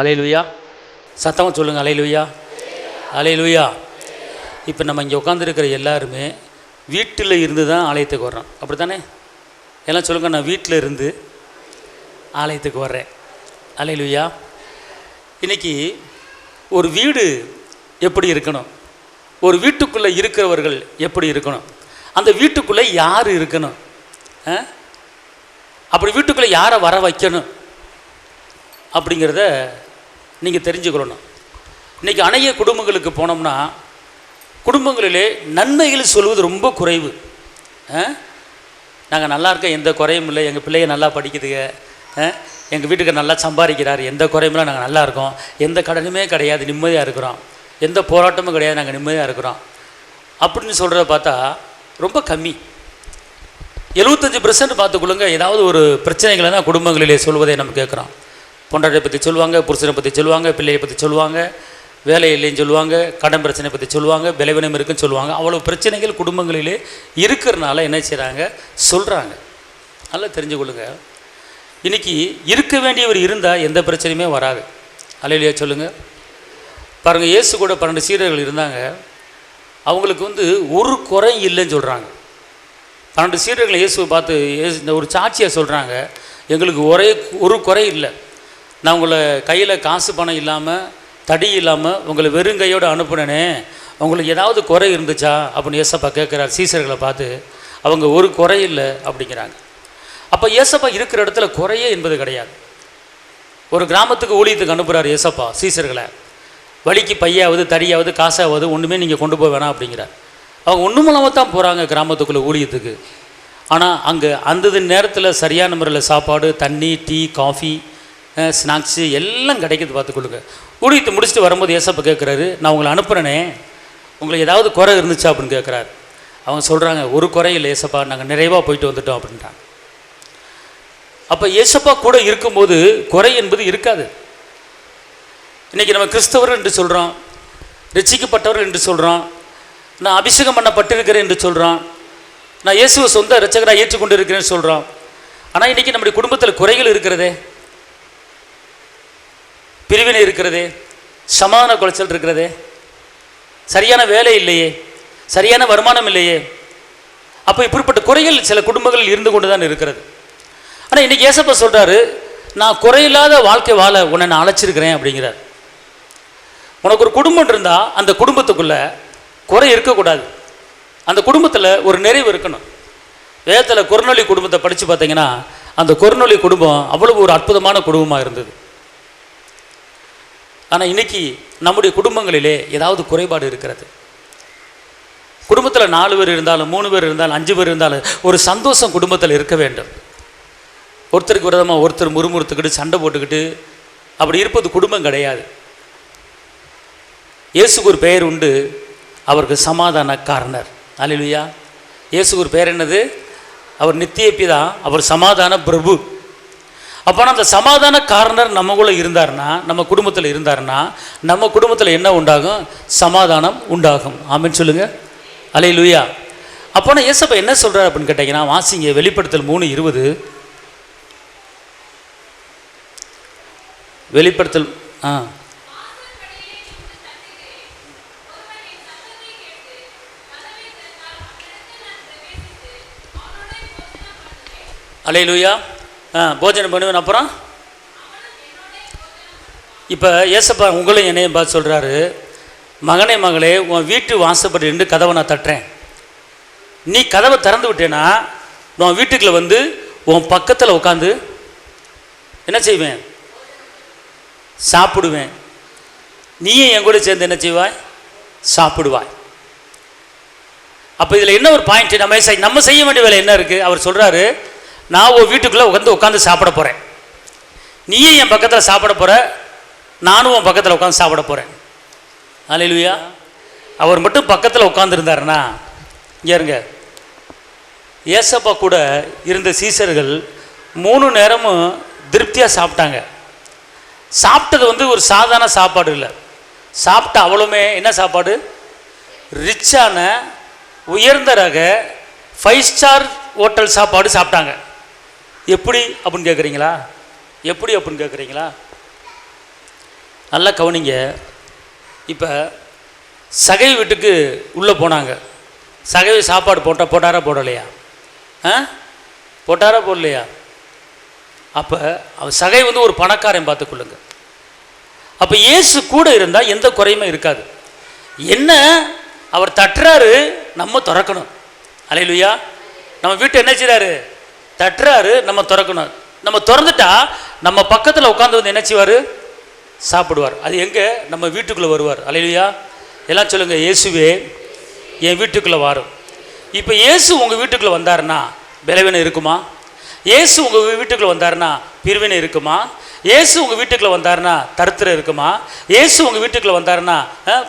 அல்லேலூயா. சத்தமாக சொல்லுங்கள், அல்லேலூயா, அல்லேலூயா. இப்போ நம்ம இங்கே உட்காந்துருக்கிற எல்லாருமே வீட்டில் இருந்து தான் ஆலயத்துக்கு வர்றோம், அப்படி தானே? எல்லாம் சொல்லுங்கள், நான் வீட்டில் இருந்து ஆலயத்துக்கு வர்றேன். அல்லேலூயா. இன்றைக்கி ஒரு வீடு எப்படி இருக்கணும், ஒரு வீட்டுக்குள்ளே இருக்கிறவர்கள் எப்படி இருக்கணும், அந்த வீட்டுக்குள்ளே யார் இருக்கணும், அப்படி வீட்டுக்குள்ளே யாரை வர வைக்கணும் அப்படிங்கிறத நீங்கள் தெரிஞ்சுக்கணும். இன்றைக்கி அநேக குடும்பங்களுக்கு போனோம்னா குடும்பங்களிலே நன்மைகள் சொல்வது ரொம்ப குறைவு. நாங்கள் நல்லா இருக்கோம், எந்த குறையும் இல்லை, எங்கள் பிள்ளைய நல்லா படிக்குதுங்க, எங்கள் வீட்டுக்கு நல்லா சம்பாதிக்கிறார், எந்த குறையுமில்லை, நாங்கள் நல்லா இருக்கோம், எந்த கடனுமே கிடையாது, நிம்மதியாக இருக்கிறோம், எந்த போராட்டமும் கிடையாது, நாங்கள் நிம்மதியாக இருக்கிறோம் அப்படின்னு சொல்கிறத பார்த்தா ரொம்ப கம்மி. 75% பார்த்துக்கொள்ளுங்க, ஏதாவது ஒரு பிரச்சனைகளை தான் குடும்பங்களிலே சொல்வதை நம்ம கேட்குறோம். பொண்டாட்டியை பற்றி சொல்லுவாங்க, புருஷனை பற்றி சொல்லுவாங்க, பிள்ளையை பற்றி சொல்லுவாங்க, வேலை இல்லைன்னு சொல்லுவாங்க, கடன் பிரச்சனை பற்றி சொல்லுவாங்க, பலவீனம் இருக்குன்னு சொல்லுவாங்க. அவ்வளோ பிரச்சனைகள் குடும்பங்களிலே இருக்கிறனால என்ன செய்கிறாங்க, சொல்கிறாங்க. நல்லா தெரிஞ்சுக்கொள்ளுங்க. இன்றைக்கி இருக்க வேண்டியவர் இருந்தால் எந்த பிரச்சனையுமே வராது. அல்லேலூயா சொல்லுங்கள். பாருங்கள், இயேசு கூட 12 சீடர்கள் இருந்தாங்க. அவங்களுக்கு ஒரு குறை இல்லைன்னு சொல்கிறாங்க. 12 சீடர்கள் இயேசுவை பார்த்து இந்த ஒரு சாட்சியை சொல்கிறாங்க, எங்களுக்கு ஒரு குறை இல்லை, நான் உங்களை கையில் காசு பணம் இல்லாமல் தடி இல்லாமல் உங்களை வெறுங்கையோடு அனுப்புனேனே, உங்களுக்கு ஏதாவது குறை இருந்துச்சா அப்படின்னு ஏசப்பா கேட்குறார் சீசர்களை பார்த்து. அவங்க ஒரு குறை இல்லை அப்படிங்கிறாங்க. அப்போ ஏசப்பா இருக்கிற இடத்துல குறையே என்பது கிடையாது. ஒரு கிராமத்துக்கு ஊழியத்துக்கு அனுப்புகிறார் ஏசப்பா சீசர்களை. வழிக்கு பையாவது தடியாவது காசாவது ஒன்றுமே நீங்கள் கொண்டு போக வேணாம் அப்படிங்கிறார். அவங்க ஒன்றும் இல்லாமல் தான் போகிறாங்க கிராமத்துக்குள்ளே ஊழியத்துக்கு. ஆனால் அங்கே அந்த நேரத்தில் சரியான முறையில் சாப்பாடு, தண்ணி, டீ, காஃபி, ஸ்நாக்ஸு எல்லாம் கிடைக்கிது. பார்த்துக்கொள்ளுங்க. ஊழியத்தை முடிச்சுட்டு வரும்போது ஏசப்பா கேட்குறாரு, நான் உங்களை அனுப்புகிறேனே, உங்களுக்கு ஏதாவது குறை இருந்துச்சா அப்படின்னு கேட்குறாரு. அவங்க சொல்கிறாங்க, ஒரு குறை இல்லை ஏசப்பா, நாங்கள் நிறைவாக போயிட்டு வந்துட்டோம் அப்படின்ட்டாங்க. அப்போ ஏசப்பா கூட இருக்கும்போது குறை என்பது இருக்காது. இன்றைக்கி நம்ம கிறிஸ்தவர்கள் என்று சொல்கிறோம், ரட்சிக்கப்பட்டவர்கள் என்று சொல்கிறோம், நான் அபிஷேகம் பண்ணப்பட்டிருக்கிறேன் என்று சொல்கிறோம், நான் இயேசுவை சொந்த இரட்சகராக ஏற்றுக்கொண்டு இருக்கிறேன்னு சொல்கிறோம். ஆனால் இன்றைக்கி நம்முடைய குடும்பத்தில் குறைகள் இருக்கிறதே, பிரிவினை இருக்கிறதே, சமாதான குலைச்சல் இருக்கிறதே, சரியான வேலை இல்லையே, சரியான வருமானம் இல்லையே. அப்போ இப்படிப்பட்ட குறைகள் சில குடும்பங்கள் இருந்து கொண்டு தான் இருக்கிறது. ஆனால் இன்றைக்கி ஏசப்பா சொல்கிறாரு, நான் குறையில்லாத வாழ்க்கை வாழ உன்னை நான் அழைச்சிருக்கிறேன் அப்படிங்கிறார். உனக்கு ஒரு குடும்பம் இருந்தால் அந்த குடும்பத்துக்குள்ளே குறை இருக்கக்கூடாது, அந்த குடும்பத்தில் ஒரு நிறைவு இருக்கணும். வேதத்தில் கொர்நேலியு குடும்பத்தை படித்து பார்த்தீங்கன்னா அந்த கொர்நேலியு குடும்பம் அவ்வளவு ஒரு அற்புதமான குடும்பமாக இருந்தது. ஆனால் இன்றைக்கி நம்முடைய குடும்பங்களிலே ஏதாவது குறைபாடு இருக்கிறது. குடும்பத்தில் 4 பேர் இருந்தாலும் 3 பேர் இருந்தாலும் 5 பேர் இருந்தாலும் ஒரு சந்தோஷம் குடும்பத்தில் இருக்க வேண்டும். ஒருத்தருக்கு விரோதமாக ஒருத்தர் முறுமுறுத்துக்கிட்டு சண்டை போட்டுக்கிட்டு அப்படி இருப்பது குடும்பம் கிடையாது. இயேசுக்கு ஒரு பெயர் உண்டு, அவருக்கு சமாதானக்காரனர். அல்லேலூயா. இயேசுக்கு ஒரு பெயர் என்னது? அவர் நித்திய பிதா, அவர் சமாதான பிரபு. அப்போ அந்த சமாதான காரணர் நம்மக்குள்ளே இருந்தார்னா, நம்ம குடும்பத்தில் இருந்தார்னா, நம்ம குடும்பத்தில் என்ன உண்டாகும்? சமாதானம் உண்டாகும். ஆமென் சொல்லுங்கள். அல்லேலூயா. அப்போனா ஏசப்பா என்ன சொல்கிறார் அப்படின்னு கேட்டிங்கன்னா, வாசிங்க வெளிப்படுத்தல் 3:20. வெளிப்படுத்தல் அல்லேலூயா. போஜனம் பண்ணுவேன். அப்புறம் இப்போ ஏசப்பா உங்களையும் என்னையும் பார்த்து சொல்கிறாரு, மகனே மகளே, உன் வீட்டு வாசப்படி நின்று கதவை நான் தட்டுறேன், நீ கதவை திறந்து விட்டேன்னா நான் வீட்டுக்குள்ளே உன் பக்கத்தில் உட்காந்து என்ன செய்வேன்? சாப்பிடுவேன். நீயும் என் கூட சேர்ந்து என்ன செய்வாய்? சாப்பிடுவாய். அப்போ இதில் என்ன ஒரு பாயிண்ட், நம்ம செய்ய வேண்டிய வேலை என்ன இருக்குது? அவர் சொல்கிறாரு, நான் ஒரு வீட்டுக்குள்ளே உட்காந்து சாப்பிட போகிறேன், நீயும் என் பக்கத்தில் சாப்பிட போகிற, நானும் உன் பக்கத்தில் உட்காந்து சாப்பிட போகிறேன். அல்லேலூயா. அவர் மட்டும் பக்கத்தில் உட்காந்துருந்தாருன்னா, இங்கே இருங்க, ஏசப்பா கூட இருந்த சீசர்கள் 3 நேரமும் திருப்தியாக சாப்பிட்டாங்க. சாப்பிட்டது ஒரு சாதாரண சாப்பாடு இல்லை, சாப்பிட்ட அவ்வளோமே என்ன சாப்பாடு? ரிச்சான உயர்ந்த ரக 5 ஸ்டார் ஹோட்டல் சாப்பாடு சாப்பிட்டாங்க. எப்படி அப்படின்னு கேட்குறீங்களா? எப்படி அப்படின்னு கேட்குறீங்களா? நல்லா கவனிங்க. இப்போ சகை வீட்டுக்கு உள்ளே போனாங்க. சகை சாப்பாடு போட்டாரா போடலையா? போட்டாரா போடலையா? அப்போ அவர் சகை ஒரு பணக்காரன் பார்த்துக்கொள்ளுங்க. அப்போ இயேசு கூட இருந்தால் எந்த குறையுமே இருக்காது. என்ன அவர் தட்டுறாரு, நம்ம திறக்கணும். அல்லேலூயா. நம்ம வீட்டை என்ன செய்றாரு? தட்டுறாரு, நம்ம திறக்கணும். நம்ம திறந்துட்டா நம்ம பக்கத்தில் உட்காந்து என்ன செய்வார்? சாப்பிடுவார். அது எங்கே? நம்ம வீட்டுக்குள்ளே வருவார். அல்லேலூயா. எல்லாம் சொல்லுங்கள், இயேசுவே என் வீட்டுக்குள்ளே வரும். இப்போ இயேசு உங்கள் வீட்டுக்குள்ளே வந்தாருன்னா பலவீனம் இருக்குமா? இயேசு உங்கள் வீட்டுக்குள்ளே வந்தாருன்னா பிரிவினை இருக்குமா? இயேசு உங்கள் வீட்டுக்குள்ளே வந்தாருன்னா தரித்திரம் இருக்குமா? இயேசு உங்கள் வீட்டுக்குள்ளே வந்தாருன்னா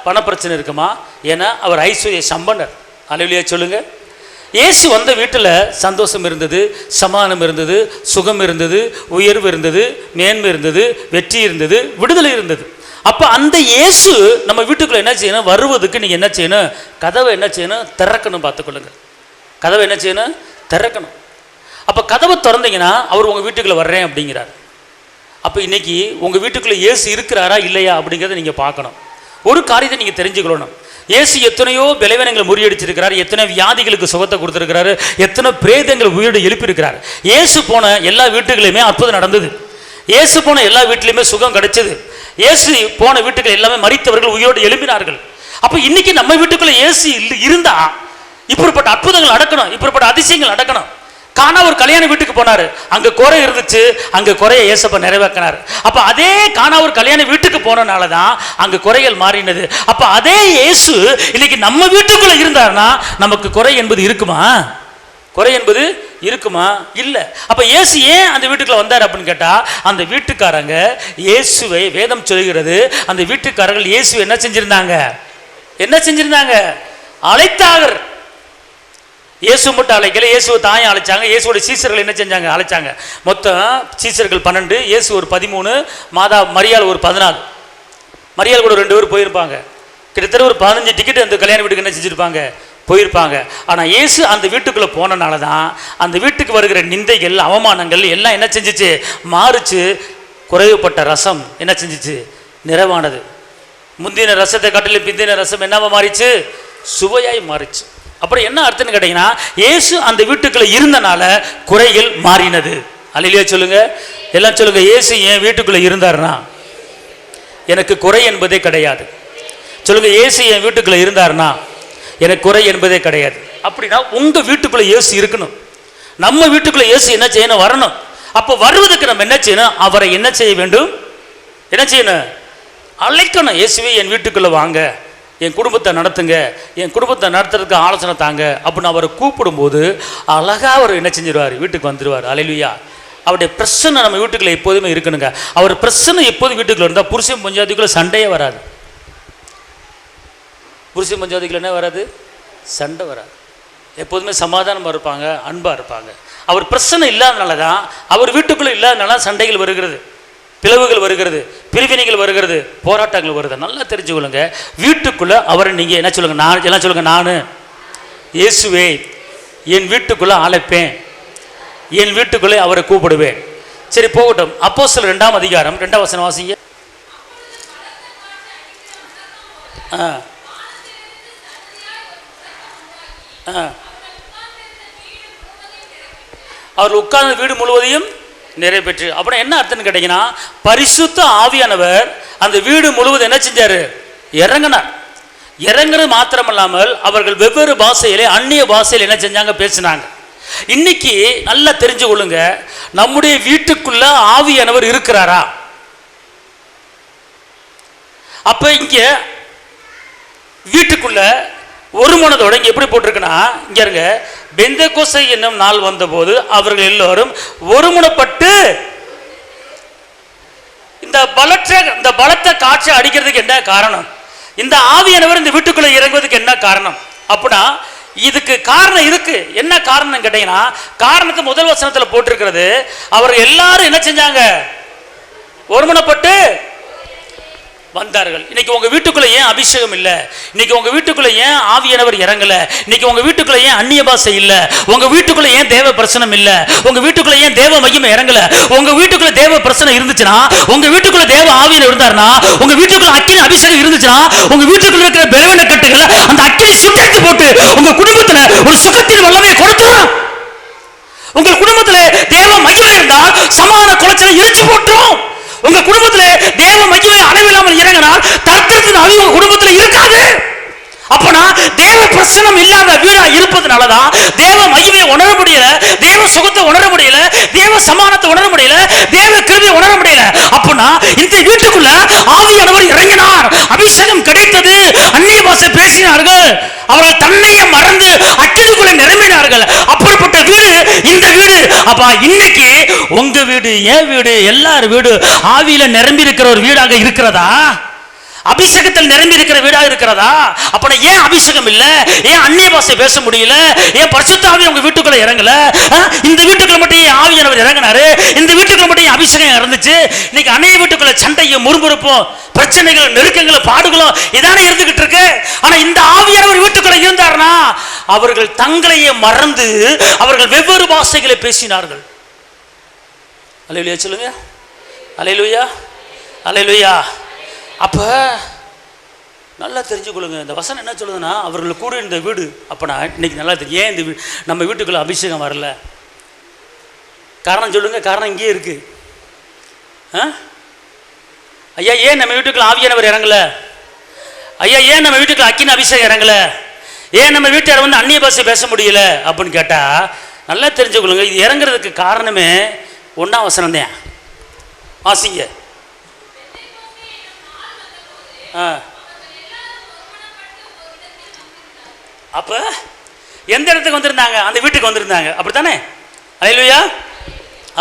பணப்பிரச்சனை இருக்குமா? ஏன்னா அவர் ஐஸ்வர்ய சம்பன்னர். அல்லேலூயா சொல்லுங்கள். இயேசு வந்த வீட்டில் சந்தோஷம் இருந்தது, சமாதானம் இருந்தது, சுகம் இருந்தது, உயர்வு இருந்தது, மேன்மை இருந்தது, வெற்றி இருந்தது, விடுதலை இருந்தது. அப்போ அந்த இயேசு நம்ம வீட்டுக்குள்ளே என்ன செய்யணும்? வருவதுக்கு நீங்கள் என்ன செய்யணும்? கதவை என்ன செய்யணும்? திறக்கணும். பார்த்துக்கொள்ளுங்க, கதவை என்ன செய்யணும்? திறக்கணும். அப்போ கதவை திறந்தீங்கன்னா அவர் உங்கள் வீட்டுக்குள்ளே வர்றேன் அப்படிங்கிறார். அப்போ இன்றைக்கி உங்கள் வீட்டுக்குள்ளே இயேசு இருக்கிறாரா இல்லையா அப்படிங்கிறத நீங்கள் பார்க்கணும். ஒரு காரியத்தை நீங்கள் தெரிஞ்சுக்கொள்ளணும். இயேசு எத்தனையோ பலவீனங்களை முறியடிச்சிருக்கிறார், எத்தனை வியாதிகளுக்கு சுகத்தை கொடுத்துருக்கிறாரு, எத்தனை பிரேதங்கள் உயிரோடு எழுப்பியிருக்கிறார். இயேசு போன எல்லா வீட்டுகளையுமே அற்புதம் நடந்தது. இயேசு போன எல்லா வீட்டிலையுமே சுகம் கிடைச்சது. இயேசு போன வீட்டுகள் எல்லாமே மரித்தவர்கள் உயிரோடு எழுப்பினார்கள். அப்போ இன்னைக்கு நம்ம வீட்டுக்குள்ள இயேசு இருந்தா இப்படிப்பட்ட அற்புதங்கள் நடக்கணும், இப்படிப்பட்ட அதிசயங்கள் நடக்கணும். கானா ஒரு கல்யாண வீட்டுக்கு போனாரு, அங்க குறை இருந்துச்சு, அங்க குறைய இயேசப்பா நிறைவேற்றினார். அப்ப அதே கானா ஒரு கல்யாண வீட்டுக்கு போனனாலதான் அங்க குறைகள் மாறினது. அப்ப அதே இயேசு இன்னைக்கு நம்ம வீட்டுக்குள்ள இருந்தாருன்னா நமக்கு குறை என்பது இருக்குமா? குறை என்பது இருக்குமா? இல்லை. அப்போ இயேசு ஏன் அந்த வீட்டுக்குள்ள வந்தார் அப்படின்னு கேட்டால், அந்த வீட்டுக்காரங்க இயேசுவை, வேதம் சொல்கிறது, அந்த வீட்டுக்காரர்கள் இயேசுவை என்ன செஞ்சிருந்தாங்க? என்ன செஞ்சிருந்தாங்க? அழைத்தார்கள். இயேசு மட்டும் அழைக்கல, இயேசுவை தாயை அழைச்சாங்க. இயேசுவோட சீசர்கள் என்ன செஞ்சாங்க? அழைச்சாங்க. மொத்தம் சீசர்கள் 12, இயேசு ஒரு 13, மாதா மரியாள் ஒரு 14. மரியாள் கூட 2 பேர் போயிருப்பாங்க. கிட்டத்தட்ட ஒரு 15 டிக்கெட் அந்த கல்யாண வீட்டுக்கு என்ன செஞ்சுருப்பாங்க? போயிருப்பாங்க. ஆனால் இயேசு அந்த வீட்டுக்குள்ளே போனனால தான் அந்த வீட்டுக்கு வருகிற நிந்தைகள், அவமானங்கள் எல்லாம் என்ன செஞ்சிச்சு? மாறுச்சு. குறைவுபட்ட ரசம் என்ன செஞ்சிச்சு? நிறைவானது. முந்தின ரசத்தை காட்டிலும் பிந்தின ரசம் என்னவா மாறிச்சு? சுவையாய் மாறிச்சு. அப்புறம் என்ன அர்த்தம்னு கேட்டீங்கன்னா, இயேசு அந்த வீட்டுக்குள்ளே இருந்தனால குறைகள் மாறினது. அல்லேலூயா சொல்லுங்க, எல்லாம் சொல்லுங்க. இயேசு என் வீட்டுக்குள்ளே இருந்தாருன்னா எனக்கு குறை என்பதே கிடையாது. சொல்லுங்க, இயேசு என் வீட்டுக்குள்ளே இருந்தாருன்னா எனக்கு குறை என்பதே கிடையாது. அப்படின்னா உங்க வீட்டுக்குள்ள இயேசு இருக்கணும். நம்ம வீட்டுக்குள்ள இயேசு என்ன செய்யணும்? வரணும். அப்போ வருவதற்கு நம்ம என்ன செய்யணும்? அவரை என்ன செய்ய வேண்டும்? என்ன செய்யணும்? அழைக்கணும். இயேசுவே என் வீட்டுக்குள்ள வாங்க, என் குடும்பத்தை நடத்துங்க, என் குடும்பத்தை நடத்துறதுக்கு ஆலோசனை தாங்க அப்படின்னு அவரை கூப்பிடும்போது அழகா அவர் என்ன செஞ்சிருவார்? வீட்டுக்கு வந்துடுவார். அல்லேலூயா. அவருடைய பிரச்சனை நம்ம வீட்டுக்குள்ள எப்போதுமே இருக்கணுங்க. அவர் பிரச்சனை எப்போதும் வீட்டுக்குள்ள இருந்தால் புருஷன் பஞ்சாயத்துக்குள்ள சண்டையே வராது. புருஷன் பஞ்சாதிகள் என்ன வராது? சண்டை வராது. எப்போதுமே சமாதானமாக இருப்பாங்க, அன்பாக இருப்பாங்க. அவர் பிரச்சனை இல்லாதனால தான், அவர் வீட்டுக்குள்ளே இல்லாதனால சண்டைகள் வருகிறது, பிளவுகள் வருகிறது, பிரிவினைகள் வருகிறது, போராட்டங்கள் வருது. நல்லா தெரிஞ்சுக்கொள்ளுங்க. வீட்டுக்குள்ளே அவரை நீங்கள் என்ன சொல்லுங்கள்? நான் எல்லாம் சொல்லுங்கள். நான் இயேசுவே என் வீட்டுக்குள்ளே அழைப்பேன், என் வீட்டுக்குள்ளே அவரை கூப்பிடுவேன். சரி போகட்டும். அப்போஸ்தலர் 2ஆம் அதிகாரம் 2ஆம் வசனம் வாசிங்க. அவர் உட்கார்ந்த வீடு முழுவதையும் நிறைவேற்று. அப்புறம் என்ன அர்த்தம்னு கேட்டீங்கன்னா, பரிசுத்த ஆவியானவர் அந்த வீடு முழுவதும் என்ன செஞ்சாரு? இறங்கினார். இறங்குறது மாத்திரமல்லாமல் அவர்கள் வெவ்வேறு பாஷையிலே, அந்நிய பாஷையில் என்ன செஞ்சாங்க? பேசினாங்க. இன்னைக்கு நல்லா தெரிஞ்சு கொள்ளுங்க, நம்முடைய வீட்டுக்குள்ள ஆவியானவர் இருக்கிறாரா? அப்ப இங்க வீட்டுக்குள்ள ஒரு மனதோட இங்க எப்படி போட்டிருக்குன்னா, இங்க இருங்க, பெந்தெகோஸ்தே என்னும் நாள் வந்தபோது அவர்கள் எல்லோரும் ஒருமுனப்பட்டு இந்த பலத்த காட்சி அடிக்கிறதுக்கு என்ன காரணம்? இந்த ஆவியானவர் இந்த வீட்டுக்குள்ள இறங்குவதற்கு என்ன காரணம்? அப்படின்னா இதுக்கு காரணம் இருக்கு. என்ன காரணம் கேட்டீங்கன்னா, காரணத்தை முதல் வசனத்தில் போட்டிருக்கிறது. அவர் எல்லாரும் என்ன செஞ்சாங்க? ஒருமுனப்பட்டு வந்தார்கள். இன்னைக்கு உங்க வீட்டுக்குள்ள ஏன் அபிஷேகம் இல்ல? இன்னைக்கு உங்க வீட்டுக்குள்ள ஏன் ஆவியானவர் இறங்கல? இன்னைக்கு உங்க வீட்டுக்குள்ள ஏன் அந்நிய பாஷை இல்ல? உங்க வீட்டுக்குள்ள ஏன் தேவ பிரசனம் இல்ல? உங்க வீட்டுக்குள்ள ஏன் தேவ மகிமை இறங்கல? உங்க வீட்டுக்குள்ள தேவ பிரசனம் இருந்துச்சுன்னா, உங்க வீட்டுக்குள்ள தேவ ஆவியானவர் இருந்தார்னா, உங்க வீட்டுக்குள்ள அக்கினி அபிஷேகம் இருந்துச்சுன்னா, உங்க வீட்டுக்குள்ள இருக்கிற பலவீன கட்டுகளை அந்த அக்கினி சுட்டெடுத்து போட்டு உங்க குடும்பத்துல ஒரு சுகத்தின் வல்லமையை கொடுத்துரும். உங்க குடும்பத்துல தேவ மகிமை இருந்தால் சமாதான குலைச்சலை இழுத்து போட்டுரும். உங்க குடும்பத்துல தேவ மகிமை அளவில்லாமல் இறங்கினால் தர்க்கத்தின் ஆவி உங்க குடும்பத்துல இருக்காது. அப்பனா தேவ பிரசனம் இல்லாத வீடா இருப்பதனாலதான் தேவ மகிமையை உணர முடியல, தேவ சுகத்தை உணர முடியல, தேவ சமானத்தை உணர முடியல, தேவ கிருபையை உணர முடியல. அப்பனா இந்த வீட்டுக்குள்ள ஆவியானவர் இறங்கினார், அபிஷேகம் கிடைத்தது, அந்நிய பாஷை பேசினார்கள், அவர்கள் தன்னையே மறந்து அக்கினிக்குள்ள நிரம்பினார்கள். அப்படிப்பட்ட வீடு இந்த வீடு. அப்பா இன்னைக்கு உங்க வீடு, என் வீடு, எல்லார் வீடு ஆவியில நிரம்பி இருக்கிற ஒரு வீடாக இருக்கிறதா? அபிஷேகத்தில் நிரம்பி இருக்கிற வீடாக இருக்கிறதா? அப்ப ஏன் அபிஷேகம் இல்ல? ஏன் அந்நிய பாஷை பேச முடியல? ஏன் பரிசுத்த ஆவி உங்க வீட்டுக்குள்ள இறங்கல? இந்த வீட்டுக்குள்ள மட்டும் ஏன் ஆவியானவர் இறங்கினாரு? இந்த வீட்டுக்குள்ள மட்டும் ஏன் அபிஷேகம் இருந்துச்சு? இன்னைக்கு அநேக வீட்டுக்குள்ள சண்டையும் முறுமுறுப்பும் பிரச்சனைகள் நெருக்கங்களும் பாடுகளும் இதானே இருந்துகிட்டு இருக்கு. ஆனா இந்த ஆவியானவர் வீட்டுக்குள்ள இருந்தார்னா அவர்கள் தங்களையே மறந்து அவர்கள் வெவ்வேறு பாஷைகளை பேசினார்கள். அல்லேலூயா சொல்லுங்க. அல்லேலூயா, அல்லேலூயா. அப்ப நல்லா தெரிஞ்சுக்கொள்ளுங்க, இந்த வசனம் என்ன சொல்லுதுன்னா அவர்கள் கூட இந்த வீடு. அப்ப நான் இன்னைக்கு நல்லா தெரியும் ஏன் இந்த நம்ம வீட்டுக்குள்ள அபிஷேகம் வரல. காரணம் சொல்லுங்க. காரணம் இங்கேயே இருக்கு. ஐயா ஏன் நம்ம வீட்டுக்குள்ள ஆவியானவர் இறங்கல? ஐயா ஏன் நம்ம வீட்டுக்குள்ள அக்கினி அபிஷேகம் இறங்கல? ஏன் நம்ம வீட்டார வந்து அந்நிய பாஷை பேச முடியல அப்படின்னு கேட்டா நல்லா தெரிஞ்சுக்கொள்ளுங்க, இது இறங்குறதுக்கு காரணமே 1ஆம் வசனம் தான். வாசிங்க. அப்ப எந்த இடத்துக்கு வந்திருந்தாங்க? அந்த வீட்டுக்கு வந்திருந்தாங்க, அப்படித்தானே? அல்லேலூயா.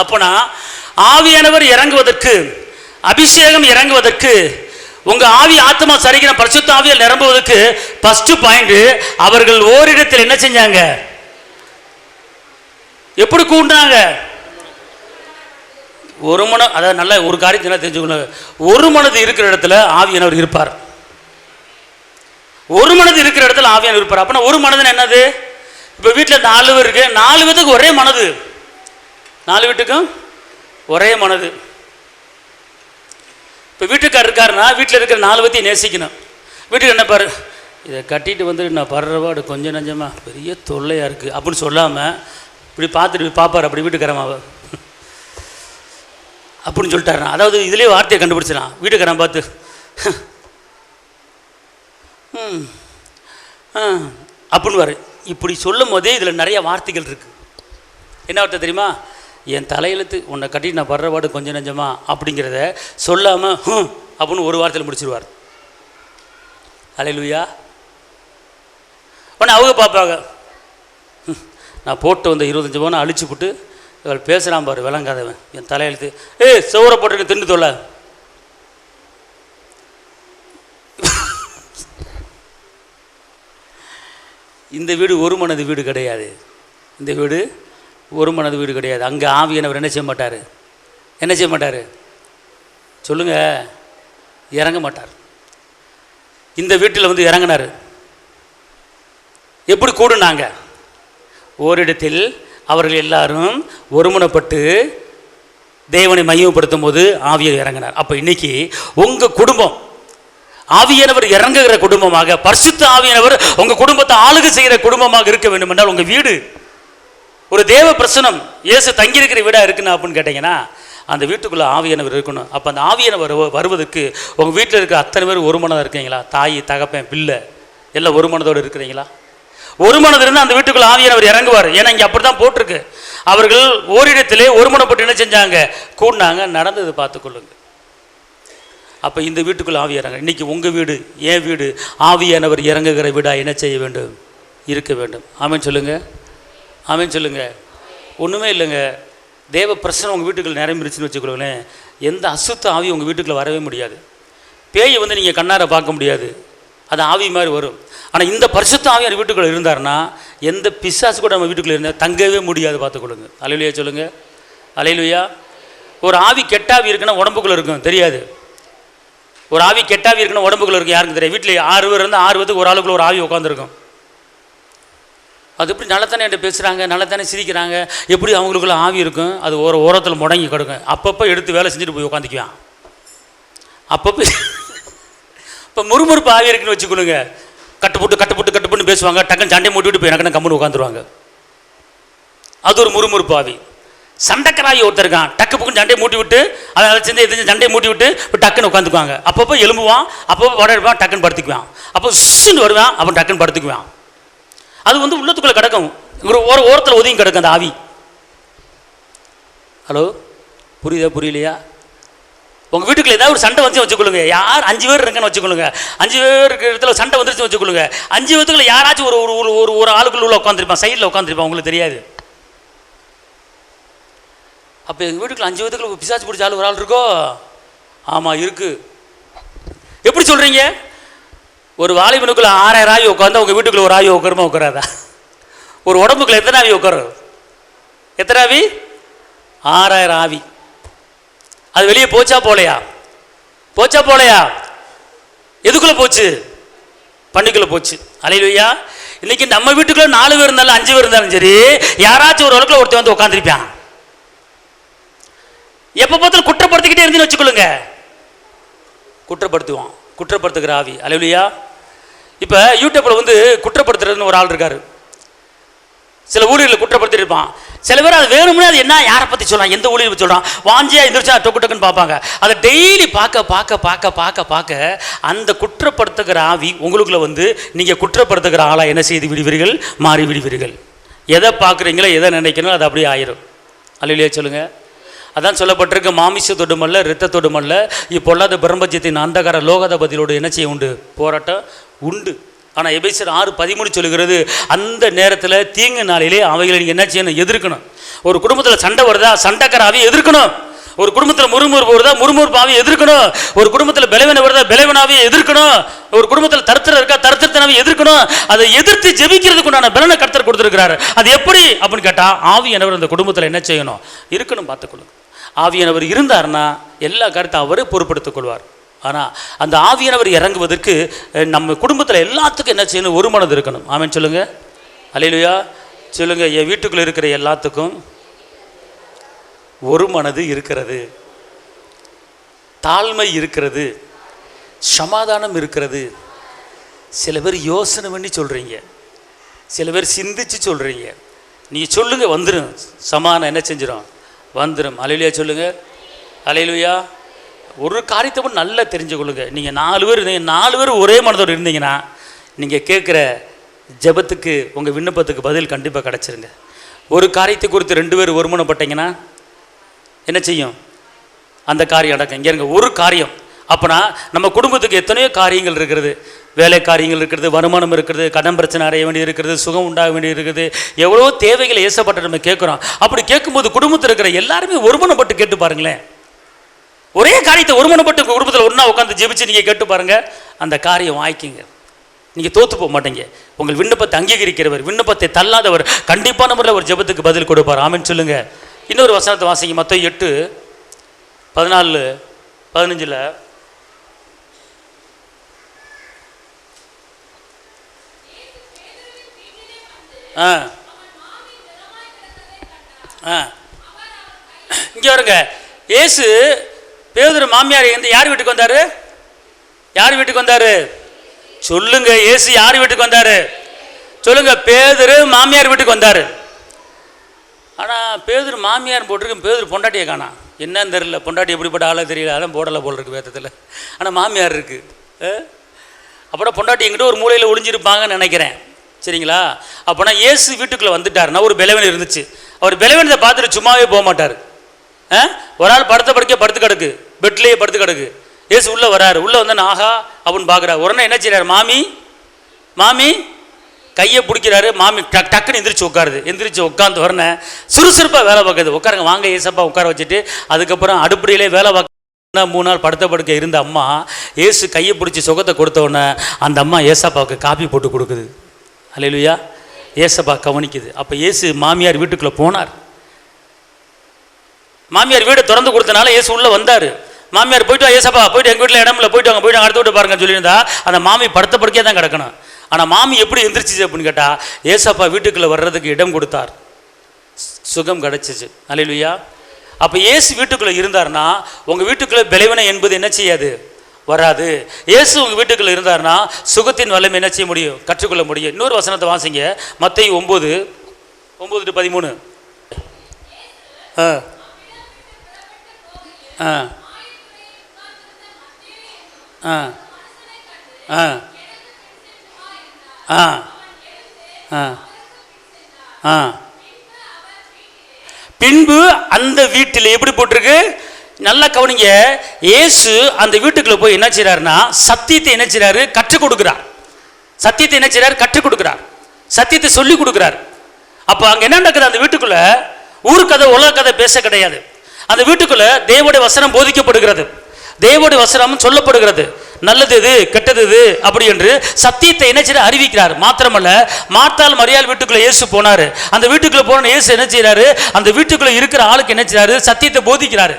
அப்பனா ஆவியானவர் இறங்குவதற்கு, அபிஷேகம் இறங்குவதற்கு, உங்க ஆவி ஆத்மா சரிகிற பரிசுத்த ஆவியால் நிரம்புவதற்கு ஃபர்ஸ்ட் பாயிண்ட், அவர்கள் ஓரிடத்தில் என்ன செஞ்சாங்க? எப்படி கூண்டாங்க? ஒரு மனம். அதாவது நல்ல ஒரு காரியத்தை தெரிஞ்சுக்கணும், ஒரு மனது இருக்கிற இடத்துல ஆவியானவர் இருப்பார். ஒரு மனது இருக்கிற இடத்துல ஆவியானவர் இருப்பார். அப்படின்னா ஒரு மனதுன்னு என்னது? இப்போ வீட்டில் 4 பேர் இருக்கு, 4 பேத்துக்கு ஒரே மனது, 4 வீட்டுக்கும் ஒரே மனது. இப்போ வீட்டுக்கார் இருக்காருன்னா வீட்டில் இருக்கிற 4 பேத்தையும் நேசிக்கணும். வீட்டுக்கு என்ன பாரு, இதை கட்டிட்டு வந்து நான் படுறவாடு கொஞ்சம் நஞ்சமா பெரிய தொல்லையாக இருக்குது அப்படின்னு சொல்லாமல் இப்படி பார்த்துட்டு பார்ப்பார். அப்படி வீட்டுக்காரமாவை அப்படின்னு சொல்லிட்டாருண்ணா, அதாவது இதுலேயே வார்த்தையை கண்டுபிடிச்சிடலாம். வீட்டுக்காரன் பார்த்து அப்படின்வாரு. இப்படி சொல்லும் போதே இதில் நிறைய வார்த்தைகள் இருக்குது. என்ன வார்த்தை தெரியுமா? என் தலையெழுத்து, உன்னை கட்டிட்டு நான் படுறவாடு கொஞ்சம் நஞ்சமா அப்படிங்கிறத சொல்லாமல் அப்படின்னு ஒரு வார்த்தையில் முடிச்சிருவார். அல்லேலூயா. உடனே அவங்க பார்ப்பாங்க, நான் போட்டு வந்த 25 பவுனை அழிச்சு போட்டு இவள் பேசுகிறான் பாரு விளங்காதவன், என் தலையெழுத்து, சோறை போட்டுருக்கு தின்னு தொல்லை. இந்த வீடு ஒரு மனது வீடு கிடையாது. இந்த வீடு ஒரு மனது வீடு கிடையாது. அங்கே ஆவியானவர் என்ன செய்ய மாட்டார்? என்ன செய்ய மாட்டார்? சொல்லுங்க, இறங்க மாட்டார். இந்த வீட்டில் வந்து இறங்கினார். எப்படி கூடுனாங்க? ஓரிடத்தில் அவர்கள் எல்லாரும் ஒருமுனைப்பட்டு தேவனை மையப்படுத்தும் போது ஆவியானவர் இறங்கினார். அப்போ இன்னைக்கு உங்கள் குடும்பம் ஆவியானவர் இறங்குகிற குடும்பமாக, பரிசுத்த ஆவியானவர் உங்க குடும்பத்தை ஆளுகை செய்கிற குடும்பமாக இருக்க வேண்டும் என்றால் உங்க வீடு ஒரு தேவ பிரசனம், இயேசு தங்கியிருக்கிற வீடா இருக்குன்னு அப்படின்னு கேட்டீங்கன்னா அந்த வீட்டுக்குள்ள ஆவியானவர் இருக்கணும். அப்போ அந்த ஆவியானவர் வருவதற்கு உங்க வீட்டில் இருக்கிற அத்தனை பேர் ஒரு மனதாக இருக்கீங்களா? தாய், தகப்பன், பிள்ளை எல்லாம் ஒரு மனதோடு இருக்கிறீங்களா? ஒரு மனது இருந்தால் அந்த வீட்டுக்குள்ள ஆவியானவர் இறங்குவார். ஏன்னா இங்கே அப்படி தான் போட்டிருக்கு. அவர்கள் ஓரிடத்திலே ஒருமனப்பட்டு என்ன செஞ்சாங்க? கூடினாங்க. நடந்தது பார்த்துக்கொள்ளுங்க. அப்போ இந்த வீட்டுக்குள்ள ஆவி இறங்க. இன்னைக்கு உங்கள் வீடு, என் வீடு ஆவியானவர் இறங்குகிற வீடா என்ன செய்ய வேண்டும்? இருக்க வேண்டும். ஆமேன் சொல்லுங்க, ஆமேன் சொல்லுங்க. ஒன்றுமே இல்லைங்க, தேவ பிரசனம் உங்கள் வீட்டுக்குள்ள நிரம்பிருச்சுன்னு வச்சுக்கொள்ளுங்களேன், எந்த அசுத்த ஆவி உங்கள் வீட்டுக்குள்ளே வரவே முடியாது. பேயை வந்து நீங்கள் கண்ணார பார்க்க முடியாது, அது ஆவி மாதிரி வரும். ஆனால் இந்த பரிசுத்த ஆவி அந்த வீட்டுக்குள்ளே இருந்தாருன்னா எந்த பிசாசு கூட நம்ம வீட்டுக்குள்ளே இருந்தால் தங்கவே முடியாது. பார்த்துக்கொள்ளுங்க. அல்லேலூயா சொல்லுங்க, அல்லேலூயா. ஒரு ஆவி கெட்டாவி இருக்குன்னா உடம்புக்குள்ளே இருக்கும், தெரியாது. ஒரு ஆவி கெட்டாவி இருக்குன்னு உடம்புக்குள்ள இருக்கு, யாருக்கு தெரியும்? வீட்டில் 6 பேர் இருந்தால் 6 பேருக்கு ஒரு ஆளுக்குள்ள ஒரு ஆவி உட்காந்துருக்கும். அது எப்படி நல்லத்தானே என்கிட்ட பேசுகிறாங்க, நல்லத்தானே சிரிக்கிறாங்க, எப்படி அவங்களுக்குள்ள ஆவி இருக்கும்? அது ஒரு ஓரத்தில் முடங்கி கிடக்கும். அப்பப்போ எடுத்து வேலை செஞ்சுட்டு போய் உட்காந்துக்குவான். அப்பப்போ இப்போ முறுமுறுப்பு ஆவி இருக்குன்னு வச்சுக்கொள்ளுங்க, கட்டுப்பட்டு பேசுவாங்க, டக்குன்னு சண்டை மூட்டிவிட்டு போய் எனக்கு கம்முன்னு உட்காந்துருவாங்க. அது ஒரு முறுமுறுப்பு ஆவி. சண்டைக்கராவி ஒருத்தர் இருக்கான், டக்கு புக்குன்னு சண்டையை மூட்டி விட்டு அதை சேர்ந்து எது சண்டையை மூட்டி விட்டு இப்போ டக்குன்னு உட்காந்துக்குவாங்க. அப்பப்போ எலும்புவான், அப்பப்போ வடப்பான், டக்குன்னு படுத்துக்குவான். அப்போ சுன்னு வருவான், அப்போ டக்குன்னு படுத்துக்குவான். அது உள்ளத்துக்குள்ளே கிடக்கும், ஒரு ஓரத்தில் ஒதுங்கி கிடக்கும் அந்த ஆவி. ஹலோ, புரியுதா புரியலையா? உங்கள் வீட்டுக்குள்ள ஏதாவது ஒரு சண்டை வந்து வச்சுக்கொள்ளுங்க. யார் 5 பேர் இருக்குன்னு வச்சுக்கொள்ளுங்க, 5 பேர் இருக்கிற இடத்துல சண்டை வந்துருச்சு வச்சுக்கொள்ளுங்க. 5 பேத்துக்குள்ள யாராச்சும் ஒரு ஆளுக்குள்ள உள்ள உட்காந்துருப்பான், சைடில் உட்காந்துருப்பான், உங்களுக்கு தெரியாது. அப்போ எங்கள் வீட்டுக்குள்ள 5 பேத்துக்குள்ள பிசாசு பிடிச்ச ஆள் ஒரு ஆள் இருக்கோ? ஆமாம் இருக்கு. எப்படி சொல்கிறீங்க? ஒரு வாலிபனுக்குள்ள 6000 ஆவி உட்காந்து உங்கள் வீட்டுக்குள்ள ஒரு ஆவி உட்காருமா உட்காராதா? ஒரு உடம்புக்குள்ள எத்தனை ஆவி உட்காரும்? எத்தனை ஆவி? 6000 ஆவி. அது வெளியே போச்சா போலையா? போச்சா போலையா? எதுக்குள்ள போச்சு? பண்ணிக்குள்ள போச்சு. அல்லேலூயா. இன்னைக்கு நம்ம வீட்டுக்குள்ள 4 பேர் இருந்தாலும் 5 பேர் இருந்தாலும் சரி, யாராச்சும் ஒரு அளவுக்குள்ள ஒருத்தர் வந்து உட்காந்துருப்பான். எப்போ பார்த்தாலும் குற்றப்படுத்திக்கிட்டே இருந்துன்னு வச்சுக்கொள்ளுங்க, குற்றப்படுத்துவான், குற்றப்படுத்துகிற ஆவி. அல்லேலூயா. இப்போ யூடியூப்ல குற்றப்படுத்துறதுன்னு ஒரு ஆள் இருக்காரு. சில ஊழியர்களை குற்றப்படுத்திட்டு இருப்பான். சில பேர் அது வேணும்னே அது என்ன யாரை பற்றி சொல்லலாம், எந்த ஊழியரை பற்றி சொல்கிறான், வாஞ்சியா எந்திரிச்சா டொக்கு டக்குன்னு பார்ப்பாங்க. அதை டெய்லி பார்க்க அந்த குற்றப்படுத்துகிற ஆவி உங்களுக்குள்ள நீங்கள் குற்றப்படுத்துகிற ஆளாக என்ன செய்து விடுவீர்கள்? மாறி விடுவீர்கள். எதை பார்க்குறீங்களோ, எதை நினைக்கணும், அது அப்படியே ஆயிரும். அல்லேலூயா சொல்லுங்கள். அதான் சொல்லப்பட்டிருக்கு, மாமிச தொடுமல்ல, இரத்த தொடுமல்ல, இப்பொல்லாத பிரம்மஜத்தின் அந்தகார லோகதபதியோடு என்ன செய்ய உண்டு? போராட்டம் உண்டு. ஆனால் எபேசியர் 6:13 சொல்லுகிறது, அந்த நேரத்தில் தீங்கு நாளிலே அவைகளை நீங்கள் என்ன செய்யணும்? எதிர்க்கணும். ஒரு குடும்பத்தில் சண்டை வருதா, சண்டைக்காராவே எதிர்க்கணும். ஒரு குடும்பத்தில் முறுமுறுப்பு வருதா, முறுமுறுப்பாவே எதிர்க்கணும். ஒரு குடும்பத்தில் பலவீனம் வருதா, பலவீனாவே எதிர்க்கணும். ஒரு குடும்பத்தில் தருத்திரம் இருக்கா, தருத்திரத்தனாவே எதிர்க்கணும். அதை எதிர்த்து ஜெபிக்கிறதுக்கு உண்டான பலனை கர்த்தர் கொடுத்துருக்கிறாரு. அது எப்படி அப்படின்னு கேட்டால், ஆவியானவர் அந்த குடும்பத்தில் என்ன செய்யணும்? இருக்கணும். பார்த்துக்கொள்ளுங்க. ஆவியானவர் இருந்தார்னா எல்லா கருத்தை அவரே பொறுப்படுத்திக் கொள்வார். ஆனால் அந்த ஆவியானவர் இறங்குவதற்கு நம்ம குடும்பத்தில் எல்லாத்துக்கும் என்ன செய்யணும்? ஒரு மனது இருக்கணும். ஆமென் சொல்லுங்க. அல்லேலூயா சொல்லுங்க. என் வீட்டுக்குள்ளே இருக்கிற எல்லாத்துக்கும் ஒரு மனது இருக்கிறது, தாழ்மை இருக்கிறது, சமாதானம் இருக்கிறது. சில பேர் யோசனை பண்ணி சொல்கிறீங்க, சில பேர் சிந்திச்சு சொல்கிறீங்க. நீங்கள் சொல்லுங்கள், வந்துடும் சமாதானம். என்ன செஞ்சிடும்? வந்துடும். அல்லேலூயா சொல்லுங்க. அல்லேலூயா. ஒரு காரியத்தை மட்டும் நல்லா தெரிஞ்சுக்கொள்ளுங்க. நீங்கள் 4 பேர் ஒரே மனதோடு இருந்தீங்கன்னா, நீங்கள் கேட்குற ஜெபத்துக்கு, உங்கள் விண்ணப்பத்துக்கு பதில் கண்டிப்பாக கிடச்சிருங்க. ஒரு காரியத்தை குறித்து 2 பேர் ஒருமனப்பட்டீங்கன்னா என்ன செய்யும்? அந்த காரியம் நடக்கும். இங்கே இருங்க, ஒரு காரியம். அப்போனா நம்ம குடும்பத்துக்கு எத்தனையோ காரியங்கள் இருக்கிறது. வேலை காரியங்கள் இருக்கிறது, வருமானம் இருக்கிறது, கடன் பிரச்சனை அடைய வேண்டியது இருக்கிறது, சுகம் உண்டாக வேண்டியது இருக்குது. எவ்வளோ தேவைகளை ஏசப்பட்டு நம்ம கேட்குறோம். அப்படி கேட்கும்போது குடும்பத்தில் இருக்கிற எல்லாருமே ஒருமனப்பட்டு கேட்டு பாருங்களேன். ஒரே காரியத்தை ஒருமனப்பட்டு குடும்பத்தில் ஒன்றா உட்காந்து ஜெபிச்சு நீங்கள் கேட்டு பாருங்கள், அந்த காரியம் வாய்க்குங்க. நீங்கள் தோற்று போக மாட்டீங்க. உங்கள் விண்ணப்பத்தை அங்கீகரிக்கிறவர், விண்ணப்பத்தை தள்ளாதவர் கண்டிப்பான முறையில் ஒரு ஜெபத்துக்கு பதில் கொடுப்பார். ஆமென் சொல்லுங்கள். இன்னொரு வசனத்தை வாசிங்க. மத்தேயு 8:14-15 இங்கே வருங்க. இயேசு பேதுரு மாமியார் யார் வீட்டுக்கு வந்தாரு? யார் வீட்டுக்கு வந்தாரு? சொல்லுங்க. இயேசு யார் வீட்டுக்கு வந்தாரு? சொல்லுங்க. பேதுரு மாமியார் வீட்டுக்கு வந்தாரு. ஆனால் பேதுரு மாமியார் போட்டிருக்கு, பேதுரு பொண்டாட்டியை காணா. என்னன்னு தெரியல, பொண்டாட்டி எப்படிப்பட்ட ஆளை தெரியல, அதான் போடலை போல் இருக்குது வேதத்தில். ஆனால் மாமியார் இருக்குது. அப்புறம் பொண்டாட்டி எங்கிட்ட ஒரு மூலையில் ஒளிஞ்சிருப்பாங்கன்னு நினைக்கிறேன். சரிங்களா? அப்போனா இயேசு வீட்டுக்குள்ளே வந்துட்டாருன்னா ஒரு பலவீனம் இருந்துச்சு. அவர் பலவீனத்தை பார்த்துட்டு சும்மாவே போக மாட்டார். ஒரு ஆள் படுத்து கிடக்கு, பெட்லேயே படுத்து கிடக்கு. இயேசு உள்ளே வராரு. உள்ளே வந்து ஆஹா அப்படின்னு பார்க்குறாரு. உடனே என்ன செய்கிறார்? மாமி கையை பிடிக்கிறாரு. மாமி டக்குன்னு எந்திரிச்சு உட்காருது. எந்திரிச்சு உட்காந்து வரனே சுறுசுறுப்பாக வேலை பார்க்குது. உட்காருங்க, வாங்க ஏசப்பா உட்கார வச்சுட்டு, அதுக்கப்புறம் அடுப்படியிலே வேலை பார்க்க 3 நாள் படுத்த இருந்த அம்மா ஏசு கையை பிடிச்சி சுகத்தை கொடுத்த உடனே அந்த அம்மா ஏசப்பாவுக்கு காப்பி போட்டு கொடுக்குது. அல்லேலூயா. ஏசப்பா கவனிக்குது. அப்போ ஏசு மாமியார் வீட்டுக்குள்ளே போனார். மாமியார் வீடை திறந்து கொடுத்தனால ஏசு உள்ளே வந்தார். மாமியார் போய்ட்டு ஏசப்பா போய்ட்டு எங்கள் வீட்டில் இடம்ல போய்ட்டு வாங்க போய்ட்டு அடுத்த வீட்டு பாருங்கன்னு சொல்லியிருந்தா அந்த மாமி படுத்த படுக்கையே தான் கிடக்கணும். ஆனால் மாமி எப்படி எந்திரிச்சிச்சு அப்படின்னு கேட்டால் ஏசப்பா வீட்டுக்குள்ளே வர்றதுக்கு இடம் கொடுத்தார், சுகம் கிடச்சிச்சு. அல்லேலூயா. அப்போ இயேசு வீட்டுக்குள்ளே இருந்தார்னா உங்கள் வீட்டுக்குள்ளே பலவீனை என்பது என்ன செய்யாது, வராது. இயேசு உங்கள் வீட்டுக்குள்ளே இருந்தார்னா சுகத்தின் வல்லமை என்ன செய்ய முடியும், கற்றுக்கொள்ள முடியும். இன்னொரு வசனத்தை வாசிங்க, மத்தேயு 9:9-13. ஆ ஆ ஆ ஆ ஆ ஆ ஆ பின்பு அந்த வீட்டில் எப்படி போட்டிருக்கு, நல்லா கவனிங்க. இயேசு அந்த வீட்டுக்குள்ள போய் என்ன செய்றாருன்னா சத்தியத்தை என்ன செய்றாரு, கற்றுக் கொடுக்கிறார். சத்தியத்தை என்ன செய்றாரு, கற்றுக் கொடுக்கிறார். சத்தியத்தை சொல்லி கொடுக்கிறார். அப்போ அங்க என்ன நடக்குது, அந்த வீட்டுக்குள்ள ஊர்க்கதை உலக கதை பேச கிடையாது. அந்த வீட்டுக்குள்ள தேவனுடைய வசனம் போதிக்கப்படுகிறது, தேவனுடைய வசனம் சொல்லப்படுகிறது. நல்லது எது கெட்டது எது அப்படி என்று சத்தியத்தை என்ன செய்ய அறிவிக்கிறார். மாத்திரமல்ல, மார்த்தாள் மரியாள் வீட்டுக்குள்ள இயேசு போனாரு. அந்த வீட்டுக்குள்ள போன இயேசு என்ன செய்யறாரு, அந்த வீட்டுக்குள்ள இருக்கிற ஆளுக்கு என்ன செய்யறாரு, சத்தியத்தை போதிக்கிறாரு.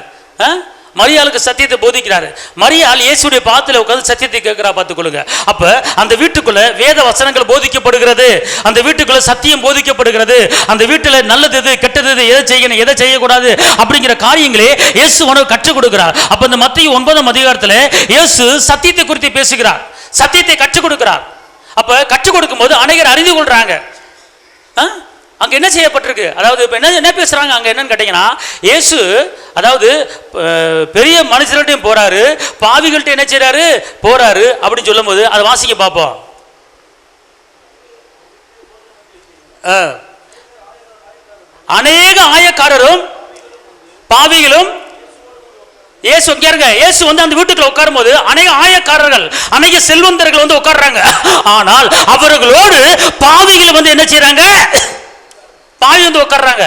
மரியாளுக்கு சத்தியத்தை போதிக்கிறாரு. மரியாள் இயேசுடைய பாதத்தில் உட்கார்ந்து சத்தியத்தை கேட்கிறா, பார்த்துக்கொள்ளுங்க. அப்ப அந்த வீட்டுக்குள்ள வேத வசனங்கள் போதிக்கப்படுகிறது, அந்த வீட்டுக்குள்ள சத்தியம் போதிக்கப்படுகிறது. அந்த வீட்டுல நல்லது எது கெட்டது எது, எதை செய்யணும் எதை செய்யக்கூடாது அப்படிங்கிற காரியங்களே இயேசு உனக்கு கற்றுக் கொடுக்கிறார். அப்ப இந்த மத்தேயு 9ஆம் அதிகாரத்தில் இயேசு சத்தியத்தை குறித்து பேசுகிறார், சத்தியத்தை கற்றுக் கொடுக்கிறார். அப்ப கற்றுக் கொடுக்கும் போது அநேகர் அறிந்து கொள்றாங்க. அங்க என்ன செய்யப்பட்டிருக்கு, அதாவது இப்ப என்ன பேசுறாங்க அங்க என்னன்னு கேட்டீங்கன்னா, இயேசு அதாவது பெரிய மனுஷர்கிட்டையும் போறாரு, பாவிகள்கிட்ட என்ன செய்யறாரு போறாரு அப்படின்னு சொல்லும் போது அதை வாசிக்க பார்ப்போம். அநேக ஆயக்காரரும் பாவிகளும் இயேசு இயேசு வந்து அந்த வீட்டுக்குள்ள உட்காரும் போது அநேக ஆயக்காரர்கள் அநேக செல்வந்தர்கள் வந்து உட்கார்றாங்க. ஆனால் அவர்களோடு பாவிகள் வந்து என்ன செய்யறாங்க, பாவி வந்து உட்கார்றாங்க.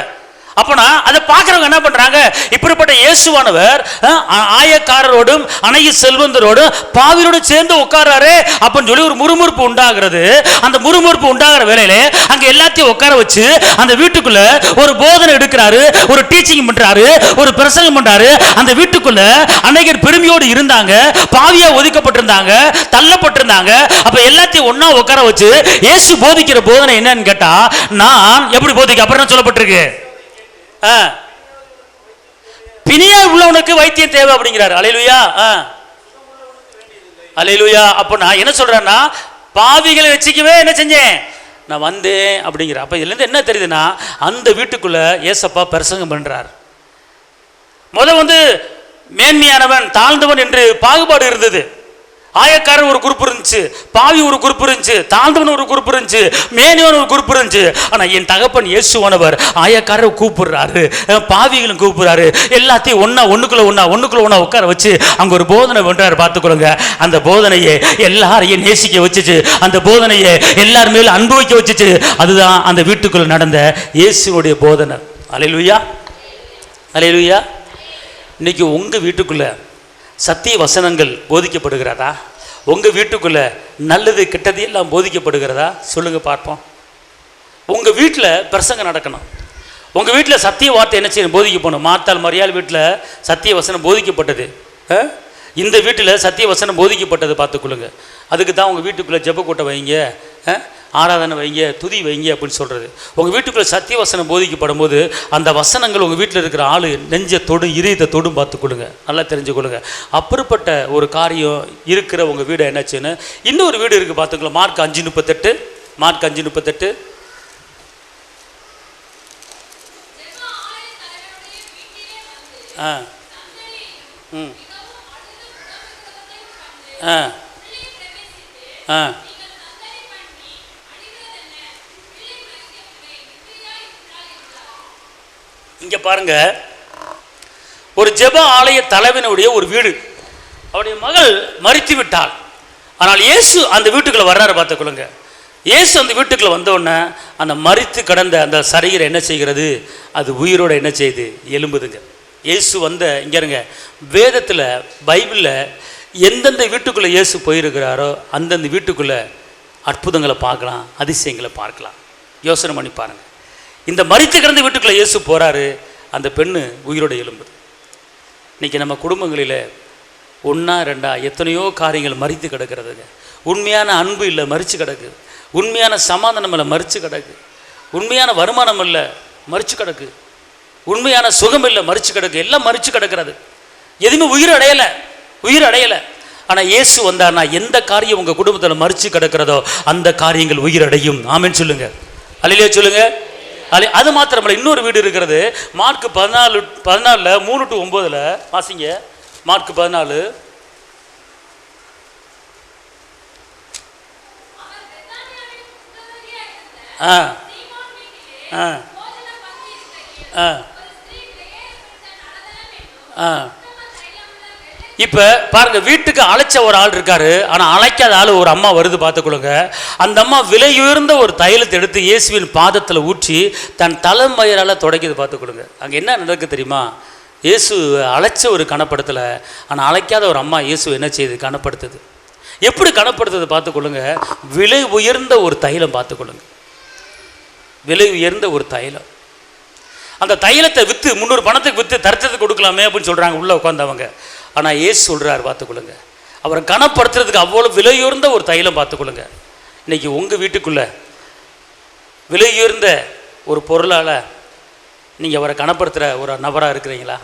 அப்பனா அதை பார்க்கிறவங்க என்ன பண்றாங்க, இப்படிப்பட்ட இயேசுவானவர் ஆயக்காரரோடும் அநேக செல்வந்தரோடும் பாவியோடு சேர்ந்து உட்கார்றாரு அப்படின்னு சொல்லி ஒரு முறுமுறுப்பு உண்டாகிறது. அந்த முறுமுறுப்பு உண்டாகிற வேலையில அங்க எல்லாத்தையும் உட்கார வச்சு அந்த வீட்டுக்குள்ள ஒரு போதனை எடுக்கிறாரு, ஒரு டீச்சிங் பண்றாரு, ஒரு பிரசங்கம் பண்றாரு. அந்த வீட்டுக்குள்ள அநேகர் பெருமையோடு இருந்தாங்க, பாவியா ஒதுக்கப்பட்டிருந்தாங்க, தள்ளப்பட்டிருந்தாங்க. அப்ப எல்லாத்தையும் ஒன்னா உட்கார வச்சு இயேசு போதிக்கிற போதனை என்னன்னு கேட்டா, நான் எப்படி போதிக்க அப்புறம் சொல்லப்பட்டிருக்கு, பிணியா உள்ளவனுக்கு வைத்தியம் தேவை அப்படிங்கிறார். அல்லேலூயா, அல்லேலூயா. அப்ப நான் என்ன சொல்றேன்னா, பாவிகளை வச்சுக்கவே என்ன செஞ்சேன் நான் வந்தேன் அப்படிங்கிற. அப்ப இதுல இருந்து என்ன தெரியுதுன்னா, அந்த வீட்டுக்குள்ள ஏசப்பா பிரசங்கம் பண்றார். வந்து மேன்மையானவன் தாழ்ந்தவன் என்று பாகுபாடு இருந்தது. ஆயக்காரன் ஒரு குரூப் இருந்துச்சு, பாவி ஒரு குரூப் இருந்துச்சு, தாழ்ந்தவன் ஒரு குரூப் இருந்துச்சு, மேனியவன் ஒரு குரூப் இருந்துச்சு. ஆனா என் தகப்பன் இயேசுவானவர் ஆயக்காரரை கூப்பிடுறாரு, பாவிகளும் கூப்பிடுறாரு, எல்லாத்தையும் ஒண்ணுக்குள்ள ஒண்ணா உட்கார வச்சு அங்க ஒரு போதனை பண்றாரு. பார்த்துக்கொள்ளுங்க. அந்த போதனையை எல்லாரையும் நேசிக்க வச்சுச்சு, அந்த போதனையை எல்லார் மேலும் அனுபவிக்க வச்சுச்சு. அதுதான் அந்த வீட்டுக்குள்ள நடந்த இயேசுடைய போதனை. அல்லேலூயா, அல்லேலூயா. இன்னைக்கு உங்க வீட்டுக்குள்ள சத்திய வசனங்கள் போதிக்கப்படுகிறதா? உங்க வீட்டுக்குள்ள நல்லது கெட்டது எல்லாம் போதிக்கப்படுகிறதா? சொல்லுங்க பார்ப்போம். உங்க வீட்டில் பிரசங்கம் நடக்கணும், உங்க வீட்டில் சத்திய வார்த்தை என்ன செய்யணும், போதிக்கப்படணும். மார்த்தாள் மரியாள் வீட்டில் சத்திய வசனம் போதிக்கப்பட்டது, இந்த வீட்டில் சத்திய வசனம் போதிக்கப்பட்டது. பார்த்துக்கொள்ளுங்க. அதுக்கு தான் உங்கள் வீட்டுக்குள்ளே ஜெப கூட்டம் வைங்க, ஆராதனை வைங்க, துதி வைங்க அப்படின்னு சொல்கிறது. உங்கள் வீட்டுக்குள்ளே சத்திய வசனம் போதிக்கப்படும் போது அந்த வசனங்கள் உங்கள் வீட்டில் இருக்கிற ஆள் நெஞ்ச தொடும், இதயத்தை தொடும். பார்த்துக்கொள்ளுங்க, நல்லா தெரிஞ்சுக்கொள்ளுங்க. அப்படிப்பட்ட ஒரு காரியம் இருக்கிற உங்கள் வீடு என்னாச்சுன்னு இன்னொரு வீடு இருக்குது. பார்த்துக்கலாம். Mark 5:38, mark 5:38. ம் இங்க பாருங்க, ஒரு ஜெப ஆலய தலைவனுடைய ஒரு வீடு, அவருடைய மகள் மரித்து விட்டாள். ஆனால் இயேசு அந்த வீட்டுக்குள்ள வர்றாரு. பார்த்துக்கொள்ளுங்க. இயேசு அந்த வீட்டுக்குள்ள வந்தோடனே அந்த மரித்து கடந்த அந்த சரீரம் என்ன செய்கிறது, அது உயிரோட என்ன செய்யுது, எலும்புதுங்க. இயேசு வந்த இங்க இருங்க, வேதத்தில் பைபிளில் எந்தெந்த வீட்டுக்குள்ளே இயேசு போயிருக்கிறாரோ அந்தந்த வீட்டுக்குள்ளே அற்புதங்களை பார்க்கலாம், அதிசயங்களை பார்க்கலாம். யோசனை பண்ணி பாருங்கள். இந்த மரித்து கிடந்த வீட்டுக்குள்ளே இயேசு போகிறாரு, அந்த பெண்ணு உயிரோட எலும்புது. இன்றைக்கி நம்ம குடும்பங்களில் ஒன்றா ரெண்டா எத்தனையோ காரியங்கள் மறித்து கிடக்கிறதுங்க. உண்மையான அன்பு இல்லை, மறித்து கிடக்கு. உண்மையான சமாதானம் இல்லை, மறித்து கிடக்கு. உண்மையான வருமானம் இல்லை, மறித்து கிடக்கு. உண்மையான சுகம் இல்லை, மறித்து கிடக்கு. எல்லாம் மறித்து கிடக்கிறது. எதுவுமே உயிர் அடையலை. ஆனால் இயேசு வந்தார்னா எந்த காரியம் உங்கள் குடும்பத்தில் மறித்து கிடக்கிறதோ அந்த காரியங்கள் உயிரடையும். ஆமென் சொல்லுங்க, அல்லேலூயா சொல்லுங்க. அது மாத்திரமல்ல, இன்னொரு வீடு இருக்கிறது. மார்க் 14 3-9 வாசிங்க. மார்க் 14. இப்போ பாருங்க, வீட்டுக்கு அழைச்ச ஒரு ஆள் இருக்காரு, ஆனால் அழைக்காத ஆள் ஒரு அம்மா வருது பார்த்துக்கொள்ளுங்க. அந்த அம்மா விலையுயர்ந்த ஒரு தைலத்தை எடுத்து இயேசுவின் பாதத்தில் ஊற்றி தன் தலைமயிரால் தொடக்கிது பார்த்துக்கொள்ளுங்க. அங்கே என்ன நடக்கு தெரியுமா? இயேசு அழைச்ச ஒரு கனப்படுத்தலை, ஆனால் அழைக்காத ஒரு அம்மா இயேசு என்ன செய்யுது? கனப்படுத்துது. எப்படி கனப்படுத்துது பார்த்துக்கொள்ளுங்க. விலை உயர்ந்த ஒரு தைலம் பார்த்துக்கொள்ளுங்க. விலை உயர்ந்த ஒரு தைலம். அந்த தைலத்தை விற்று 300 பணத்துக்கு விற்று தரத்துக்கு கொடுக்கலாமே அப்படின்னு சொல்கிறாங்க உள்ளே உட்காந்தவங்க. ஆனால் ஏசு சொல்கிறார் பார்த்துக்கொள்ளுங்க, அவரை கனப்படுத்துறதுக்கு அவ்வளோ விலையுயர்ந்த ஒரு தைலம் பார்த்துக்கொள்ளுங்க. இன்றைக்கி உங்கள் வீட்டுக்குள்ளே விலையுயர்ந்த ஒரு பொருளால் நீங்கள் அவரை கனப்படுத்துகிற ஒரு நபராக இருக்கிறீங்களா?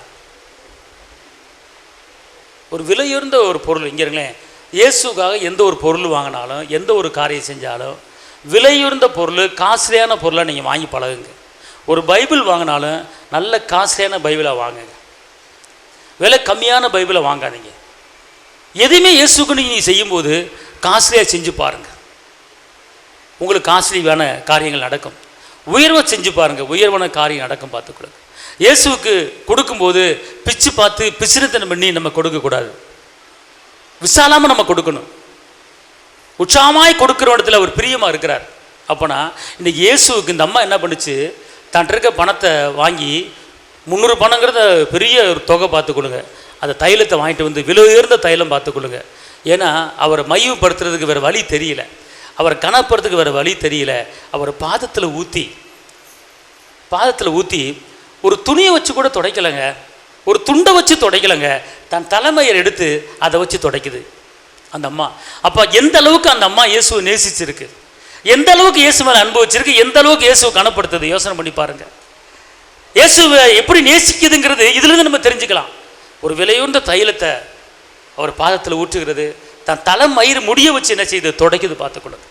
ஒரு விலையுயர்ந்த ஒரு பொருள் இங்கே இருங்களேன். இயேசுக்காக எந்த ஒரு பொருள் வாங்கினாலும், எந்த ஒரு காரியம் செஞ்சாலும் விலையுயர்ந்த பொருள், காஸ்ட்லியான பொருளை நீங்கள் வாங்கி பழகுங்க. ஒரு பைபிள் வாங்கினாலும் நல்ல காஸ்ட்லியான பைபிளாக வாங்குங்க, விலை கம்மியான பைபிளை வாங்காதீங்க. எதுவுமே இயேசுக்கு நீங்கள் செய்யும்போது காஸ்ட்லியாக செஞ்சு பாருங்கள், உங்களுக்கு காஸ்ட்லியான காரியங்கள் நடக்கும். உயர்வை செஞ்சு பாருங்கள், உயர்வான காரியம் நடக்கும் பார்த்துக்கூடாது. இயேசுக்கு கொடுக்கும்போது பிச்சு பார்த்து பிசிறுத்தனம் பண்ணி நம்ம கொடுக்கக்கூடாது. விசாலமாக நம்ம கொடுக்கணும். உற்சாகமாய் கொடுக்குற இடத்துல அவர் பிரியமாக இருக்கிறார். அப்போனா இன்றைக்கி இயேசுவுக்கு இந்த அம்மா என்ன பண்ணுச்சு? தான் இருக்க பணத்தை வாங்கி 300 பணங்கிறத பெரிய ஒரு தொகை பார்த்துக்கொள்ளுங்க. அந்த தைலத்தை வாங்கிட்டு வந்து விலை உயர்ந்த தைலம் பார்த்துக்கொள்ளுங்க. ஏன்னா அவரை மையப்படுத்துறதுக்கு வேறு வழி தெரியல, அவரை கனப்படுறதுக்கு வேறு வழி தெரியல. அவர் பாதத்தில் ஊற்றி ஒரு துணியை வச்சு கூட துடைக்கலைங்க, ஒரு துண்டை வச்சு துடைக்கலைங்க, தன் தலைமையை எடுத்து அதை வச்சு துடைக்குது அந்த அம்மா. அப்போ எந்த அளவுக்கு அந்த அம்மா இயேசுவை நேசிச்சிருக்கு, எந்த அளவுக்கு இயேசு மேலே அன்பு வச்சிருக்கு, எந்த அளவுக்கு இயேசுவை கனப்படுத்துது. யோசனை பண்ணி பாருங்கள். இயேசுவை எப்படி நேசிக்குதுங்கிறது இதுலேருந்து நம்ம தெரிஞ்சுக்கலாம். ஒரு விலையுயர்ந்த தைலத்தை அவர் பாதத்தில் ஊற்றுகிறது, தன் தலைமயிறு முடிய வச்சு என்ன செய்யுது? துடைக்குது பார்த்துக்கொள்ளுங்க.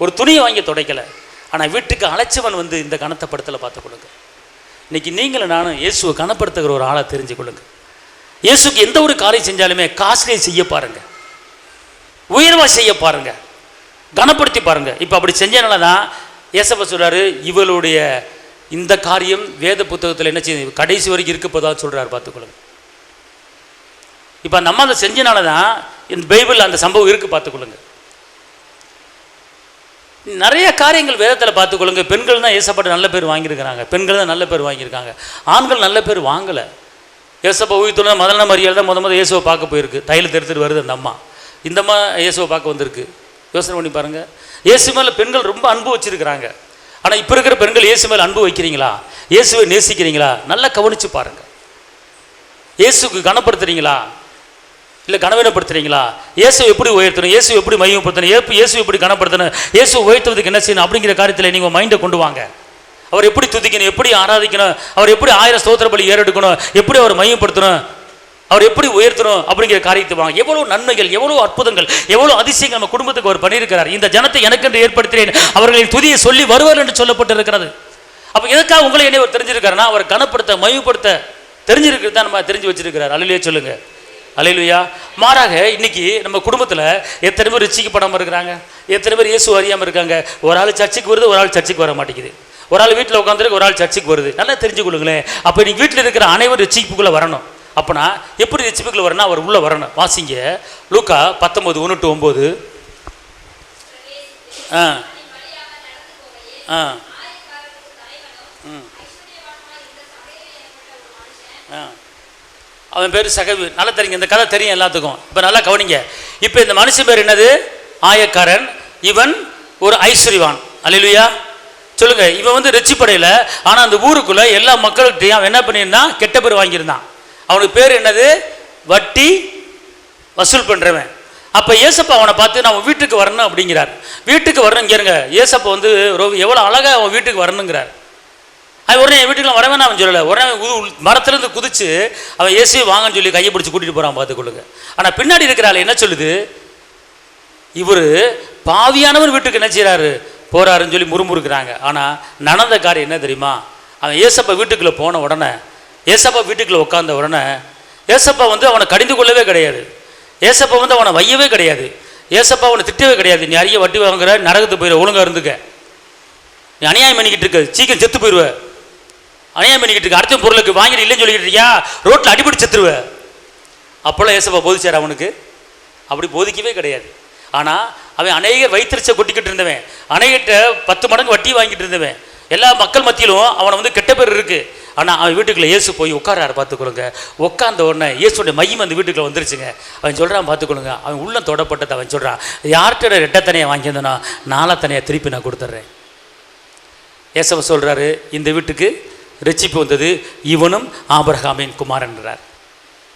ஒரு துணியை வாங்கி துடைக்கலை, ஆனால் வீட்டுக்கு அழைச்சவன் வந்து இந்த கனத்தைப்படுத்தலை பார்த்துக்கொள்ளுங்க. இன்றைக்கி நீங்களும் நானும் இயேசுவை கனப்படுத்துகிற ஒரு ஆளை தெரிஞ்சுக்கொள்ளுங்க. இயேசுக்கு எந்த ஒரு காரியம் செஞ்சாலுமே காஸ்ட்லியை செய்ய பாருங்கள், உயர்வாக செய்ய பாருங்கள், கனப்படுத்தி பாருங்கள். இப்போ அப்படி செஞ்சனால தான் ஏசப்பா சொல்கிறாரு, இவளுடைய இந்த காரியம் வேத புத்தகத்தில் என்ன செய்யுது? கடைசி வரைக்கும் இருக்கப்போதா சொல்கிறார் பார்த்துக்கொள்ளுங்க. இப்போ அந்த அம்மா அதை செஞ்சனால தான் இந்த பைபிளில் அந்த சம்பவம் இருக்குது பார்த்துக்கொள்ளுங்க. நிறைய காரியங்கள் வேதத்தில் பார்த்துக்கொள்ளுங்க. பெண்கள் தான் ஏசப்பாட்ட நல்ல பேர் வாங்கியிருக்கிறாங்க, பெண்கள் தான் நல்ல பேர் வாங்கியிருக்காங்க, ஆண்கள் நல்ல பேர் வாங்கலை. ஏசப்பா ஊழியத்தோட முதல்ல மரியாதை தான் முத இயேசுவை பார்க்க போயிருக்கு, தைலத்தை எடுத்துகிட்டு வருது அந்த அம்மா. இந்த அம்மா இயேசுவை பார்க்க வந்திருக்கு. யோசனை பண்ணி பாருங்கள். இயேசு மேலே பெண்கள் ரொம்ப அன்பு வச்சுருக்கிறாங்க. ஆனால் இப்போ இருக்கிற பெண்கள் இயேசு மேலே அன்பு வைக்கிறீங்களா? இயேசுவை நேசிக்கிறீங்களா? நல்லா கவனித்து பாருங்கள். இயேசுக்கு கனப்படுத்துறீங்களா இல்லை கனவீனப்படுத்துறீங்களா? இயேசு எப்படி உயர்த்தணும், இயேசு எப்படி மையப்படுத்தணும், இயேசு எப்படி கனப்படுத்தணும், இயேசு உயர்த்துவதுக்கு என்ன செய்யணும் அப்படிங்கிற காரியத்தில் நீங்கள் மைண்டை கொண்டு வாங்க. அவர் எப்படி துதிக்கணும், எப்படி ஆராதிக்கணும், அவர் எப்படி 1000 ஸ்தோத்திர பலி ஏறெடுக்கணும், எப்படி அவர் மையப்படுத்தணும், அவர் எப்படி உயர்த்தணும் அப்படிங்கிற காரியத்தை வாங்க. எவ்வளோ நன்மைகள், எவ்வளோ அற்புதங்கள், எவ்வளோ அதிசயங்கள் நம்ம குடும்பத்துக்கு அவர் பண்ணியிருக்கிறார். இந்த ஜனத்தை எனக்கென்று ஏற்படுத்தினேன், அவர்களின் துதியை சொல்லி வருவார் என்று சொல்லப்பட்டிருக்கிறது. அப்போ எதுக்காக உங்களை என்ன அவர் தெரிஞ்சிருக்காருன்னா, அவர் கனப்படுத்த மையப்படுத்த தெரிஞ்சிருக்கிறது தான் நம்ம தெரிஞ்சு வச்சிருக்கிறார். அல்லேலூயா சொல்லுங்க, அல்லேலூயா. மாறாக இன்னைக்கு நம்ம குடும்பத்தில் எத்தனை பேர் ரட்சிக்கப்படாமல் இருக்கிறாங்க, எத்தனை பேர் இயேசு அறியாமல் இருக்காங்க. ஒரு ஆள் சர்ச்சுக்கு வருது, ஒரு ஆள் சர்ச்சுக்கு வர மாட்டேங்குது. ஒரு ஆள் வீட்டில் உட்காந்துருக்கு, ஒரு ஆள் சர்ச்சுக்கு வருது. நல்லா தெரிஞ்சு கொள்ளுங்களேன். அப்போ நீங்கள் வீட்டில் இருக்கிற அனைவரும் ரட்சிப்புக்குள்ளே வரணும். அப்போனா எப்படி ரட்சிப்புக்குள்ளே வரணும்? அவர் உள்ளே வரணும். வாசிங்க லூக்கா 19:1-9. அவன் பேர் சகவி. நல்லா தெரியுங்க, இந்த கதை தெரியும் எல்லாத்துக்கும். இப்போ நல்லா கவனிங்க. இப்போ இந்த மனுஷன் பேர் என்னது? ஆயக்காரன். இவன் ஒரு ஐஸ்வர்யவான். அல்லேலூயா சொல்லுங்க. இவன் வந்து ரட்சிப்படையில், ஆனால் அந்த ஊருக்குள்ளே எல்லா மக்கள்கிட்டையும் அவன் என்ன பண்ணியிருந்தான்? கெட்ட பேர் வாங்கியிருந்தான். அவனுக்கு பேர் என்னது? வட்டி வசூல் பண்ணுறவன். அப்போ ஏசப்பா அவனை பார்த்து நான் அவன் வீட்டுக்கு வரணும் அப்படிங்கிறார். வீட்டுக்கு வரணும் இங்கேருங்க. ஏசப்பா வந்து எவ்வளோ அழகாக அவன் வீட்டுக்கு வரணுங்கிறார். அது உடனே என் வீட்டுக்குலாம் வரவேன்னு அவன் சொல்லலை. உடனே மரத்துலேருந்து குதிச்சு அவன் ஏசியை வாங்கன்னு சொல்லி கையை பிடிச்சி கூட்டிகிட்டு போகிறான் பார்த்துக்கொள்ளுங்க. ஆனால் பின்னாடி இருக்கிறாள் என்ன சொல்லுது, இவர் பாவியானவர் வீட்டுக்கு என்ன செய்கிறாரு போகிறாருன்னு சொல்லி முறுமுறுக்கிறாங்க. ஆனால் நடந்த காரியம் என்ன தெரியுமா, அவன் ஏசப்பா வீட்டுக்குள்ளே போன உடனே, ஏசப்பா வீட்டுக்குள்ளே உட்காந்த உடனே ஏசப்பா வந்து அவனை கடிந்து கொள்ளவே கிடையாது. ஏசப்பா வந்து அவனை வையவே கிடையாது. ஏசப்பா அவனை திட்டவே கிடையாது. நீ அறிய வட்டி வாங்குற, நரகத்துக்கு போயிடுவ, ஒழுங்காக இருந்துக்க, நீ அநியாயம் பண்ணிக்கிட்டு இருக்க, சீக்கிரம் செத்து போயிடுவ, அநியாயம் பண்ணிக்கிட்டு இருக்க, அடுத்த பொருளுக்கு வாங்கிட்டு இல்லைன்னு சொல்லிக்கிட்டு இருக்கியா, ரோட்டில் அடிபடி செத்துருவ. அப்போல்லாம் ஏசப்பா போதிச்சார் அவனுக்கு? அப்படி போதிக்கவே கிடையாது. ஆனால் அவன் அநேக வயிற்றுச்சை கொட்டிக்கிட்டு இருந்தவன், அநேகிட்ட 10 மடங்கு வட்டி வாங்கிட்டு இருந்தவன், எல்லா மக்கள் மத்தியிலும் அவனை வந்து கெட்ட பேர் இருக்குது. ஆனால் அவன் வீட்டுக்குள்ளே இயேசு போய் உட்காராரு பார்த்துக்கொள்ளுங்க. உட்கார்ந்த உடனே இயேசுடைய மையம் அந்த வீட்டுக்குள்ளே வந்துருச்சுங்க. அவன் சொல்கிறான் பார்த்துக்கொள்ளுங்க, அவன் உள்ளம் தொடப்பட்டதை அவன் சொல்கிறான், யார்கிட்ட ரெட்டத்தனையை வாங்கியிருந்தனா நாலாத்தனையை திருப்பி நான் கொடுத்துட்றேன். ஏசப்பா சொல்கிறாரு, இந்த வீட்டுக்கு ரட்சிப்பு வந்தது, இவனும் ஆபிரகாமின் குமாரன்றார்.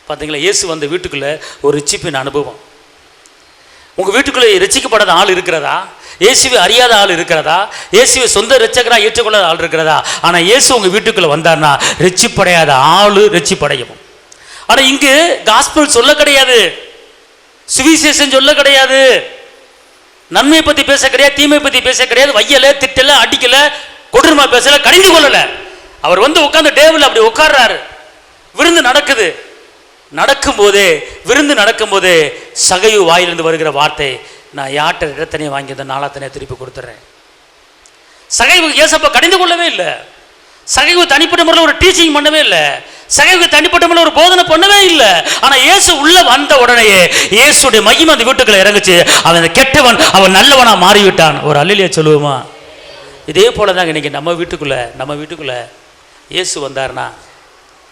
பார்த்தீங்களா, இயேசு வந்த வீட்டுக்குள்ளே ஒரு ரட்சிப்பின் அனுபவம். உங்கள் வீட்டுக்குள்ளே ரட்சிக்கப்படாத ஆள் இருக்கிறதா? இயேசுவை அறியாத ஆள் இருக்கிறதா? இயேசுவை சொந்த ரட்சகராக ஏற்றுக்கொள்ளாத ஆள் இருக்கிறதா? ஆனால் இயேசு உங்கள் வீட்டுக்குள்ளே வந்தார்னா ரட்சிப்படையாத ஆள் ரட்சிப்படையும். ஆனால் இங்கு காஸ்பல் சொல்ல கிடையாது, சுவிசேஷம் சொல்ல கிடையாது, நன்மையை பற்றி பேச கிடையாது, தீமை பற்றி பேச கிடையாது, வையலை திட்டலை அடிக்கலை கொடூரமாக பேசலை, கடிந்து கொள்ளலை. அவர் வந்து உட்காந்து டேபிள் அப்படி உட்கார்றாரு, விருந்து நடக்குது. நடக்கும்போதே விருந்து நடக்கும்போதே சகையு வாயிலிருந்து வருகிற வார்த்தை, நான் யார்கிட்ட இடத்தனையை வாங்கியிருந்த நாலாத்தனையை திருப்பி கொடுத்துட்றேன். சகைவு ஏசப்பா கடிந்து கொள்ளவே இல்லை. சகைவு தனிப்பட்ட முறையில் ஒரு டீச்சிங் பண்ணவே இல்லை. சகைவு தனிப்பட்ட முறையில் ஒரு போதனை பண்ணவே இல்லை. ஆனால் இயேசு உள்ள வந்த உடனேயே இயேசுடைய மகிமை அந்த வீட்டுக்குள்ள இறங்குச்சு. அவன் கெட்டவன் அவன் நல்லவனா மாறிவிட்டான். ஒரு அல்லேலூயா சொல்லுவோமா? இதே போல தாங்க இன்னைக்கு நம்ம வீட்டுக்குள்ள இயேசு வந்தார்னா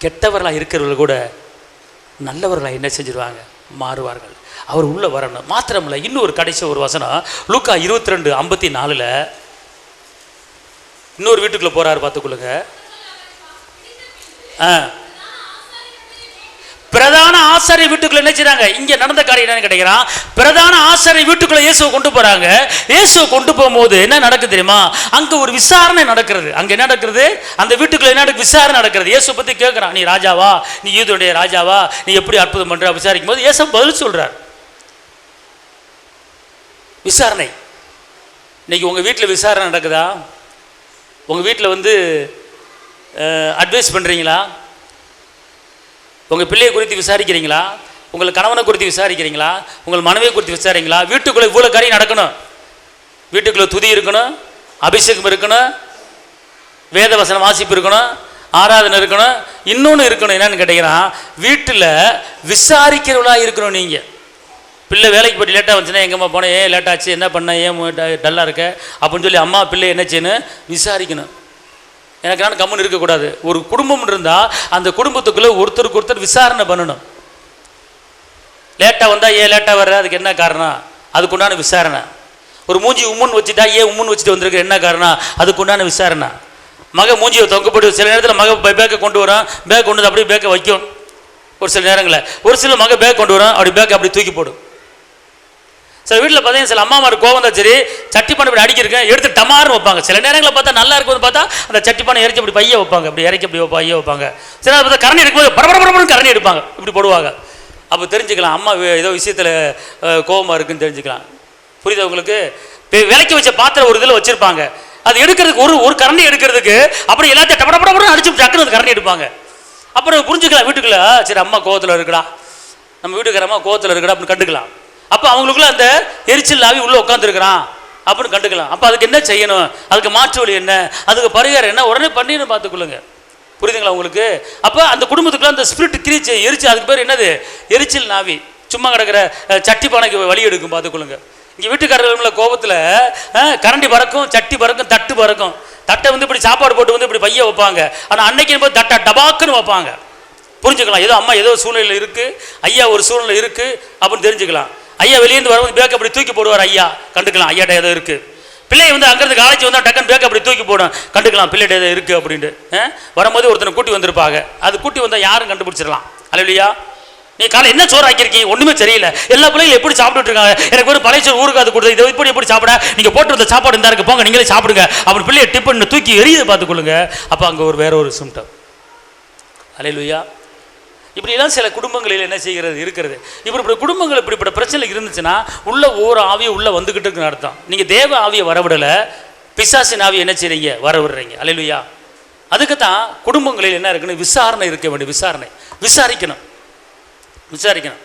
கெட்டவர்களாக இருக்கிறவர்கள் கூட நல்லவர்களாக என்ன செஞ்சிருவாங்க, மாறுவார்கள். அவர் உள்ளே வரணும். மாத்திரமில்லை, இன்னொரு கடைசி ஒரு வசனம், லூக்கா 22:54 இன்னொரு வீட்டுக்குள்ளே போகிறாரு பார்த்துக்கொள்ளுங்க. பிரதான ஆசாரிய வீட்டுக்குள்ள என்ன செய்றாங்க, இங்கே நடந்த காரியம் என்னன்னு கேட்கிறான். பிரதான ஆசாரிய வீட்டுக்குள்ள இயேசுவை கொண்டு போகிறாங்க. இயேசுவை கொண்டு போகும்போது என்ன நடக்குது தெரியுமா, அங்கே ஒரு விசாரணை நடக்கிறது. அங்கே என்ன நடக்கிறது, அந்த வீட்டுக்குள்ள என்ன விசாரணை நடக்கிறது. இயேசுவை பற்றி கேட்குறான், நீ ராஜாவா, நீ யூதருடைய ராஜாவா, நீ எப்படி அற்புதம் பண்ணுற விசாரிக்கும் போது இயேசு பதில் சொல்கிறார். விசாரணை. இன்னைக்கு உங்கள் வீட்டில் விசாரணை நடக்குதா? உங்கள் வீட்டில் வந்து அட்வைஸ் பண்ணுறீங்களா? உங்கள் பிள்ளையை குறித்து விசாரிக்கிறீங்களா? உங்கள் கணவனை குறித்து விசாரிக்கிறீங்களா? உங்கள் மனைவியை குறித்து விசாரிங்களா? வீட்டுக்குள்ளே இவ்வளோ காரியம் நடக்கணும். வீட்டுக்குள்ளே துதி இருக்கணும், அபிஷேகம் இருக்கணும், வேத வசன வாசிப்பு இருக்கணும், ஆராதனை இருக்கணும், இன்னொன்று இருக்கணும். என்னன்னு கேட்டீங்கன்னா, வீட்டில் விசாரிக்கிறவளா இருக்கணும். நீங்கள் பிள்ளை வேலைக்கு போய்ட்டு லேட்டாக வந்துச்சுன்னா, எங்கம்மா போனேன், ஏன் லேட்டாச்சு, என்ன பண்ண, ஏன் டல்லாக இருக்க அப்படின்னு சொல்லி அம்மா பிள்ளை என்ன செய்யணும், விசாரிக்கணும். எனக்கு நான் கம்முன்னு இருக்கக்கூடாது. ஒரு குடும்பம் இருந்தால் அந்த குடும்பத்துக்குள்ளே ஒருத்தருக்கு ஒருத்தர் விசாரணை பண்ணணும். லேட்டாக வந்தால் ஏன் லேட்டாக வர்ற, அதுக்கு என்ன காரணம், அதுக்குண்டான விசாரணை. ஒரு மூஞ்சி உம்முன்னு வச்சுட்டா ஏன் உம்முன்னு வச்சுட்டு வந்திருக்கு, என்ன காரணம், அதுக்குண்டான விசாரணை. மக மூஞ்சியை தொங்கப்பட்டு சில நேரத்தில் மக பேக்கை கொண்டு வரோம், பேக் கொண்டு வந்து அப்படியே பேக்கை வைக்கும். ஒரு சில நேரங்களில் ஒரு சில மக பேக் கொண்டு வரோம், அப்படி பேக்கை அப்படி தூக்கி போடும். சில வீட்டில் பார்த்தீங்கன்னா சில அம்மாமார் கோவம் தான், சரி சட்டி பானை இப்படி அடிக்கிறேன் எடுத்து டமார்னு வைப்பாங்க. சில நேரங்களில் பார்த்தா நல்லா இருக்கும்போது பார்த்தா அந்த சட்டி பானை இறச்சி அப்படி பைய வைப்பாங்க, அப்படி இறக்கி அப்படி பைய வைப்பாங்க. சில நேரம் பார்த்தா கரணி எடுக்கும்போது பரபரப்பரன்னு கரணி எடுப்பாங்க, இப்படி போடுவாங்க. அப்போ தெரிஞ்சுக்கலாம் அம்மா ஏதோ விஷயத்தில் கோவமாக இருக்குன்னு தெரிஞ்சுக்கலாம். புரியுது உங்களுக்கு? விலைக்கு வச்ச பாத்திரம் ஒரு இதில் வச்சுருப்பாங்க, அது எடுக்கிறதுக்கு ஒரு கரணி எடுக்கிறதுக்கு அப்படி எல்லாத்தையும் டபடப்படப்படம் அடிச்சு டக்குன்னு அது கரணி எடுப்பாங்க. அப்புறம் புரிஞ்சுக்கலாம் வீட்டுக்குள்ள, சரி அம்மா கோவத்தில் இருக்குடா, நம்ம வீட்டுக்கார அம்மா கோவத்தில் இருக்குடா அப்படின்னு கண்டுக்கலாம். அப்போ அவங்களுக்குள்ள அந்த எரிச்சல் ஆவி உள்ளே உட்காந்துருக்கிறான் அப்படின்னு கண்டுக்கலாம். அப்போ அதுக்கு என்ன செய்யணும், அதுக்கு மாற்று வழி என்ன, அதுக்கு பரிகாரம் என்ன, உடனே பண்ணின்னு பார்த்துக்கொள்ளுங்க. புரியுதுங்களா உங்களுக்கு? அப்போ அந்த குடும்பத்துக்குள்ள அந்த ஸ்பிரிட் கிரிச்சு எரிச்சு, அதுக்கு பேர் என்னது, எரிச்சல் நாவி. சும்மா கிடக்கிற சட்டி பானைக்கு வழி எடுக்கும் பார்த்துக்கொள்ளுங்க. இங்கே வீட்டுக்காரர்கள கோபத்தில் கரண்டி பறக்கும், சட்டி பறக்கும், தட்டு பறக்கும். தட்டை வந்து இப்படி சாப்பாடு போட்டு வந்து இப்படி பைய வைப்பாங்க, ஆனால் அன்னைக்கு போது தட்டை டபாக்குன்னு வைப்பாங்க. புரிஞ்சுக்கலாம், ஏதோ அம்மா ஏதோ சூழ்நிலை இருக்குது, ஐயா ஒரு சூழ்நிலை இருக்குது அப்படின்னு தெரிஞ்சுக்கலாம். ஐயா வெளியேந்து வரும்போது பேக் அப்படி தூக்கி போடுவார், ஐயா கண்டுக்கலாம் ஐயாட்ட ஏதோ இருக்குது. பிள்ளை வந்து அங்கேருந்து காலேஜ் வந்தால் டக்குன்னு பேக் அப்படி தூக்கி போடும், கண்டுக்கலாம் பிள்ளைகிட்ட ஏதோ இருக்குது அப்படின்ட்டு. வரும்போது ஒருத்தனை கூட்டி வந்திருப்பாங்க, அது கூட்டி வந்தால் யாரும் கண்டுபிடிச்சிடலாம். அல்லையா? நீ காலை என்ன சோறு ஆக்கியிருக்கீங்க, ஒன்றுமே தெரியல, எல்லா பிள்ளைங்களும் எப்படி சாப்பிட்டு இருக்காங்க, எனக்கு ஒரு பழைய சோறு ஊருக்கு அது கொடுத்து இதை எப்படி சாப்பிட, நீங்கள் போட்டு வந்த சாப்பாடு இருந்தா இருக்கு, போங்க நீங்களே சாப்பிடுங்க அப்படி பிள்ளைய டிஃபன் தூக்கி எரியுது பார்த்துக்கொள்ளுங்க. அப்போ அங்கே வேற ஒரு சிம்டம். அல்லேலூயா. இப்படிலாம் சில குடும்பங்களில் என்ன செய்கிறது இருக்கிறது. இப்படி குடும்பங்கள் இப்படிப்பட்ட பிரச்சனை இருந்துச்சுன்னா உள்ள ஒவ்வொரு ஆவியை உள்ள வந்துகிட்டு இருக்குன்னு அர்த்தம். நீங்கள் தேவ ஆவியை வரவிடலை, பிசாசின் ஆவியை என்ன செய்றீங்க, வர விடுறீங்க. அல்லேலூயா. அதுக்கு தான் குடும்பங்களில் என்ன இருக்குன்னு விசாரணை இருக்க வேண்டிய. விசாரிக்கணும்.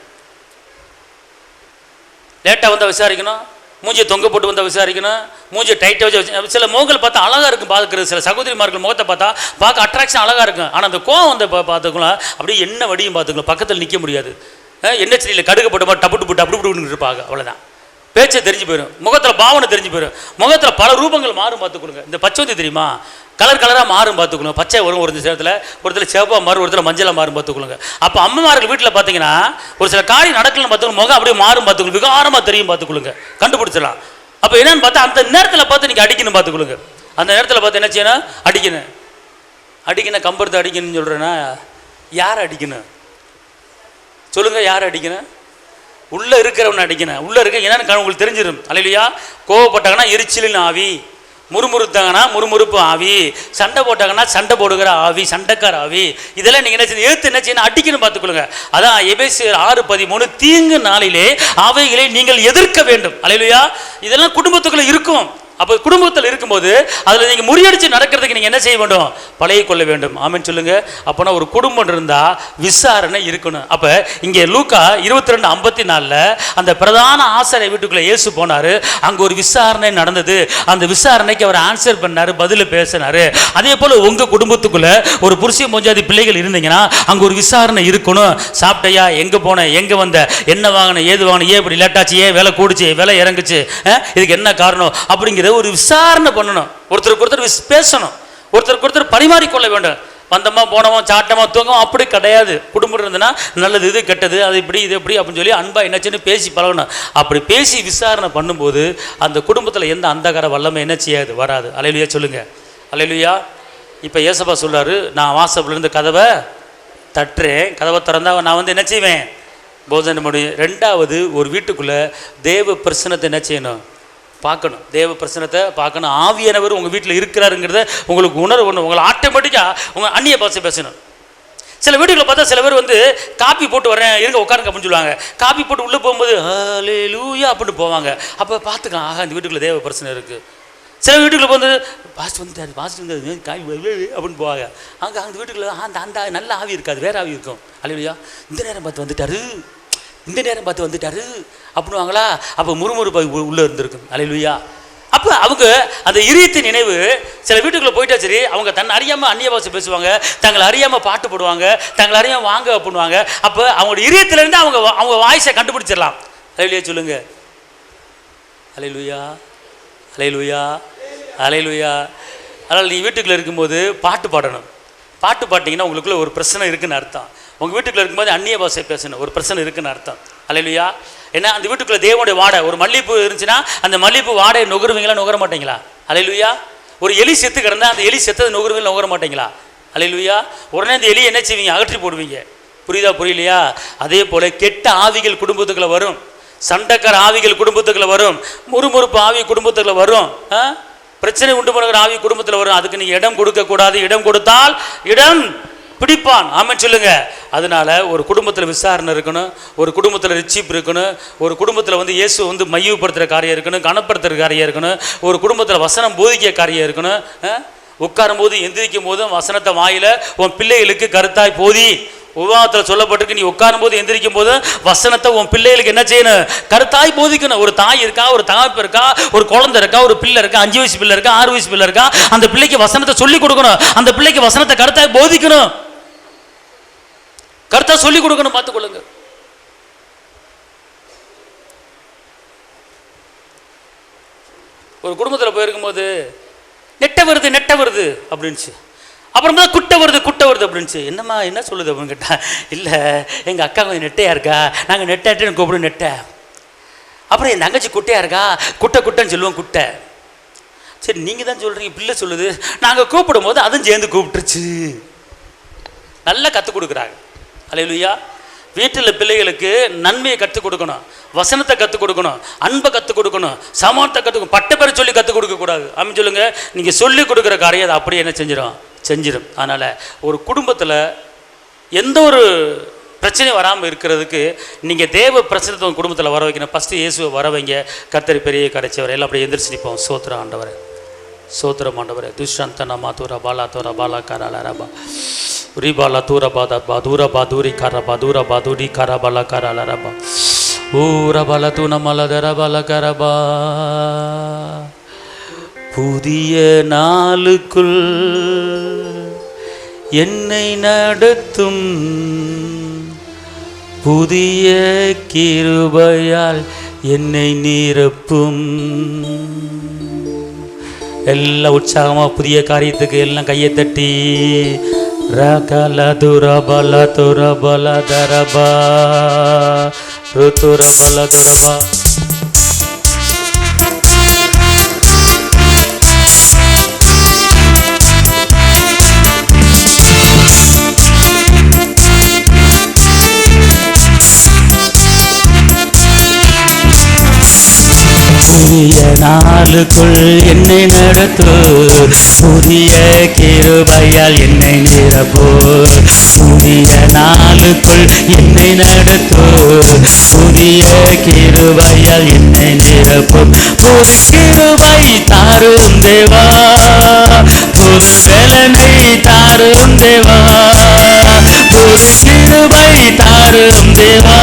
லேட்டாக வந்தால் விசாரிக்கணும், மூஞ்சியை தொங்க போட்டு வந்தால் விசாரிக்கணும், மூஞ்சியை டைட்டாக வச்சு. சில முகங்கள் பார்த்தா அழகாக இருக்கும் பார்க்குறது, சில சகோதரிமார்கள் முகத்தை பார்த்தா பார்க்க அட்ராக்ஷன் அழகாக இருக்கும். ஆனால் அந்த கோவம் வந்து பார்த்துக்கலாம், அப்படியே என்ன வடியும் பார்த்துக்கலாம், பக்கத்தில் நிற்க முடியாது. என்ன சரியில் கடுகு போட்ட மாதிரி டப்பு போட்டு அப்படி இருப்பாங்க. அவ்வளோதான். பேச்சை தெரிஞ்சு போயிடும், முகத்தில் பாவனை தெரிஞ்சு போயிடும், முகத்தில் பல ரூபங்கள் மாறும் பார்த்துக்கொள்ளுங்க. இந்த பச்சை தெரியுமா, கலராக மாறும் பார்த்துக்கணும். பச்சை வரும் ஒரு இடத்துல, ஒருத்தர் சிவப்பாக மாறும், ஒருத்தர் மஞ்சளாக மாறும் பார்த்துக்கொள்ளுங்க. அப்போ அம்மார்கள் வீட்டில் பார்த்தீங்கன்னா ஒரு சில காரியம் நடக்கலன்னு பார்த்துக்கணும், முகம் அப்படியே மாறும் பார்த்துக்கணும், விகாரமாக தெரியும் பார்த்துக்கொள்ளுங்க, கண்டுபிடிச்சிடலாம். அப்போ என்னன்னு பார்த்தா அந்த நேரத்தில் பார்த்து நீங்கள் அடிக்கணும் பார்த்துக்கொள்ளுங்க. அந்த நேரத்தில் பார்த்து என்ன செய்யணும், அடிக்கணும். கம்பரத்தை அடிக்கணும்னு சொல்கிறேன்னா யார் அடிக்கணும் சொல்லுங்கள், யார் அடிக்கணும்? உள்ளே இருக்கிறவனை அடிக்கணும். உள்ளே இருக்க என்னன்னு உங்களுக்கு தெரிஞ்சிடும். அல்லேலூயா. கோவப்பட்டாங்கன்னா எரிச்சலின் ஆவி, முறுமுறுத்தாங்கன்னா முறுமுறுப்பு ஆவி, சண்டை போட்டாங்கன்னா சண்டை போடுகிற ஆவி, சண்டைக்கார ஆவி. இதெல்லாம் நீங்கள் என்ன செய்யணும், எழுத்து என்ன செய்யணும், அடிக்கணும் பார்த்துக்கொள்ளுங்க. அதான் எபேசியர் 6:13, தீங்கு நாளிலே அவைகளை நீங்கள் எதிர்க்க வேண்டும். அல்லேலூயா. இதெல்லாம் குடும்பத்துக்குள்ளே இருக்கும். அப்போ குடும்பத்தில் இருக்கும்போது அதில் நீங்கள் முறியடித்து நடக்கிறதுக்கு நீங்கள் என்ன செய்ய வேண்டும், பழகி கொள்ள வேண்டும். ஆமென் சொல்லுங்க. அப்போனா ஒரு குடும்பம் இருந்தால் விசாரணை இருக்கணும். அப்போ இங்கே லூக்கா 22:54 அந்த பிரதான ஆசாரிய வீட்டுக்குள்ளே இயேசு போனார். அங்கே ஒரு விசாரணை நடந்தது. அந்த விசாரணைக்கு அவர் ஆன்சர் பண்ணார், பதில் பேசினார். அதே போல் உங்கள் குடும்பத்துக்குள்ளே ஒரு புருஷன் பொஞ்சாதி பிள்ளைகள் இருந்தீங்கன்னா அங்கே ஒரு விசாரணை இருக்கணும். சாப்பிட்டையா, எங்கே போனேன், எங்கே வந்த, என்ன வாங்கினேன், ஏது வாங்கினேன், ஏன் இப்படி லேட்டாச்சு, ஏன் விலை கூடுச்சு, விலை இறங்குச்சு, இதுக்கு என்ன காரணம் அப்படிங்கிற ஒரு விசாரணை பண்ணணும். ஒருத்தருக்கு ஒருத்தர் பேசணும், ஒருத்தருக்கு ஒருத்தர் பரிமாறிக்கொள்ள வேண்டும். வந்தமா போனோமா சாட்டமா தூங்கும் அப்படி கிடையாது. குடும்பம் இருந்ததுன்னா நல்லது இது கெட்டது அது இப்படி இது எப்படி அப்படின்னு சொல்லி அன்பா என்னச்சுன்னு பேசி பழகணும். அப்படி பேசி விசாரணை பண்ணும்போது அந்த குடும்பத்தில் எந்த அந்தகார வல்லமை என்ன செய்யாது, வராது. அல்லேலூயா சொல்லுங்க. அல்லேலூயா. இப்போ ஏசப்பா சொல்றாரு, நான் வாசப்பிலிருந்து கதவை தட்டுறேன், கதவை திறந்தா நான் என்ன செய்வேன், போஜனம் முடியும். ரெண்டாவது, ஒரு வீட்டுக்குள்ளே தேவ பிரசனத்தை என்ன செய்யணும், பார்க்கணும். தேவ பிரசனத்தை பார்க்கணும். ஆவியானவர் உங்கள் வீட்டில் இருக்கிறாருங்கிறத உங்களுக்கு உணர்வு ஒன்று, உங்களை ஆட்டோமேட்டிக்காக உங்கள் அந்நிய பாஷை பேசணும். சில வீடுகளில் பார்த்தா சில பேர் காப்பி போட்டு வரேன் இருங்க உட்காருங்க அப்படின்னு சொல்லுவாங்க. காப்பி போட்டு உள்ளே போகும்போது ஹல்லேலூயா அப்படின்னு போவாங்க. அப்போ பார்த்துக்கலாம், ஆகா இந்த வீட்டுக்குள்ளே தேவ பிரச்சனை இருக்குது. சில வீட்டுக்குள்ள பாஸ்ட் வந்துட்டார், பாஸ்ட் வந்து காய் அப்படின்னு போவாங்க. அங்கே அந்த வீட்டுக்குள்ள அந்த நல்ல ஆவி இருக்காது, வேற ஆவி இருக்கும். அல்லேலூயா. இந்த நேரம் பார்த்து வந்துட்டாரு அப்படின்னுவாங்களா. அப்போ முறுமுறுப்பு உள்ளே இருந்திருக்கும். அல்லேலூயா. அப்போ அவங்க அந்த இதயத்தின் நினைவு சில வீட்டுக்குள்ளே போயிட்டா சரி, அவங்க தன்னை அறியாமல் அந்நிய பாஷை பேசுவாங்க, தங்களை அறியாமல் பாட்டு போடுவாங்க, தங்களை அறியாமல் வாங்க அப்படின்வாங்க. அப்போ அவங்களோட இதயத்திலேருந்து அவங்க வாய்ஸை கண்டுபிடிச்சிடலாம். அல்லேலூயா சொல்லுங்க. அல்லேலூயா. அல்லேலூயா. அல்லேலூயா. அதனால் நீ வீட்டுக்குள்ளே இருக்கும்போது பாட்டு பாடணும். பாட்டு பாட்டிங்கன்னா உங்களுக்குள்ள ஒரு பிரச்சனை இருக்குன்னு அர்த்தம். உங்கள் வீட்டுக்குள்ளே இருக்கும்போது அந்நிய பாஷை பேசணும், ஒரு பிரச்சனை இருக்குன்னு அர்த்தம். அல்லேலூயா. ஏன்னா அந்த வீட்டுக்குள்ளே தேவனுடைய வாடை, ஒரு மல்லிகைப்பூ இருந்துச்சுன்னா அந்த மல்லிகைப்பூ வாடையை நுகருவீங்களா, நுகர மாட்டீங்களா? அல்லேலூயா. ஒரு எலி செத்து கிடந்தா அந்த எலி செத்ததை நுகருவீங்களா, நுகர மாட்டீங்களா? அல்லேலூயா. உடனே அந்த எலி என்ன செய்வீங்க, அகற்றி போடுவீங்க. புரியுதா, புரியலையா? அதே போல் கெட்ட ஆவிகள் குடும்பத்துக்குள்ளே வரும், சண்டைக்கார ஆவிகள் குடும்பத்துக்குள்ளே வரும், முறுமுறுப்பு ஆவி குடும்பத்துக்குள்ளே வரும், பிரச்சனை உண்டு பண்ணுகிற ஆவி குடும்பத்தில் வரும். அதுக்கு நீங்கள் இடம் கொடுக்கக்கூடாது. இடம் கொடுத்தால் இடம் பிடிப்பான். ஆமென் சொல்லுங்க. அதனால ஒரு குடும்பத்தில் விசாரணை இருக்கணும், ஒரு குடும்பத்தில் ரிச்சீப் இருக்கணும், ஒரு குடும்பத்தில் இயேசு மையப்படுத்துகிற காரியம் இருக்கணும், கனப்படுத்துகிற காரியம் இருக்கணும், ஒரு குடும்பத்தில் வசனம் போதிக்கிற காரியம் இருக்கணும். உட்காரும் போது எந்திரிக்கும் போதும் வசனத்தை வாயில உன் பிள்ளைகளுக்கு கருத்தாய் போதி. உருவாகத்தில் சொல்லப்பட்டிருக்கு, நீ உட்காரும் போது எந்திரிக்கும் போது வசனத்தை உன் பிள்ளைகளுக்கு என்ன செய்யணும், கருத்தாய் போதிக்கணும். ஒரு தாய் இருக்கா, ஒரு தகப்பன் இருக்கா, ஒரு குழந்தை இருக்கா, ஒரு பிள்ளை இருக்கா, 5 வயசு பிள்ளை இருக்கா, 6 வயசு பிள்ளை இருக்கா, அந்த பிள்ளைக்கு வசனத்தை சொல்லி கொடுக்கணும். அந்த பிள்ளைக்கு வசனத்தை கருத்தாய் போதிக்கணும், கருத்தா சொல்லி கொடுக்கணும். பார்த்துக்கொள்ளுங்க. ஒரு குடும்பத்தில் போயிருக்கும் போது நெட்ட வருது அப்படின்ச்சு. அப்புறமா குட்டை வருது அப்படின்ச்சு. என்னம்மா என்ன சொல்லுது அப்படின்னு கேட்டா, இல்லை எங்கள் அக்கா கொஞ்சம் நெட்டையாக இருக்கா, நாங்கள் நெட்டாட்டு கூப்பிடுவோம் நெட்டை. அப்புறம் என் தங்கச்சி குட்டையாக இருக்கா, குட்டைன்னு சொல்லுவோம் குட்டை. சரி நீங்கள் தான் சொல்கிறீங்க, பிள்ளை சொல்லுது, நாங்கள் கூப்பிடும் போது அதுவும் சேர்ந்து கூப்பிட்டுருச்சு. நல்லா கற்றுக் கொடுக்குறாங்க. அல்லேலூயா. வீட்டில் பிள்ளைகளுக்கு நன்மையை கற்றுக் கொடுக்கணும், வசனத்தை கற்றுக் கொடுக்கணும், அன்பை கற்றுக் கொடுக்கணும், சமானத்தை கற்றுக்கணும். பட்ட பேர் சொல்லி கற்றுக் கொடுக்கக்கூடாது. அப்படின்னு சொல்லுங்க. நீங்கள் சொல்லி கொடுக்குற காரியம் அதை அப்படியே என்ன செஞ்சிடும். அதனால் ஒரு குடும்பத்தில் எந்த ஒரு பிரச்சனையும் வராமல் இருக்கிறதுக்கு நீங்கள் தேவ பிரச்சனை குடும்பத்தில் வர வைக்கணும். ஃபஸ்ட்டு இயேசுவை வர வைங்க. கர்த்தர் பெரிய கரைச்சவர். எல்லாம் அப்படியே எந்திரிச்சு நிற்போம். சோத்திரம் ஆண்டவரே, சோத்திரம் ஆண்டவரே. துஷ்டந்தனமா தூர பாலா தூர பாலா கரலரபா உரிபாலா தூர பாதா பாதூர பாதூரி கரபா தூர பாதூரி கரபாலா கரலரபா ஊர பல துணமலதர பல கரபா. புதிய நாளுக்குள் என்னை நடத்தும், புதிய கிருபையால் என்னை நிரப்பும். எல்லாம் உற்சாகமாக புதிய காரியத்துக்கு எல்லாம் கையை தட்டி ரகல துரபல துரபல தரபா ருதுரபல துரபா. புதிய நாளுக்குள் என்னை நடத்து, புதிய கிருபையால் என்னை நிரப்பு. புதிய நாளுக்குள் என்னை நடத்து, புதிய கிருபையால் என்னை நிரப்பும். புது கிருபை தாரும் தேவா, புது பலனை தாரும் தேவா, புது கிருபை தாரும் தேவா,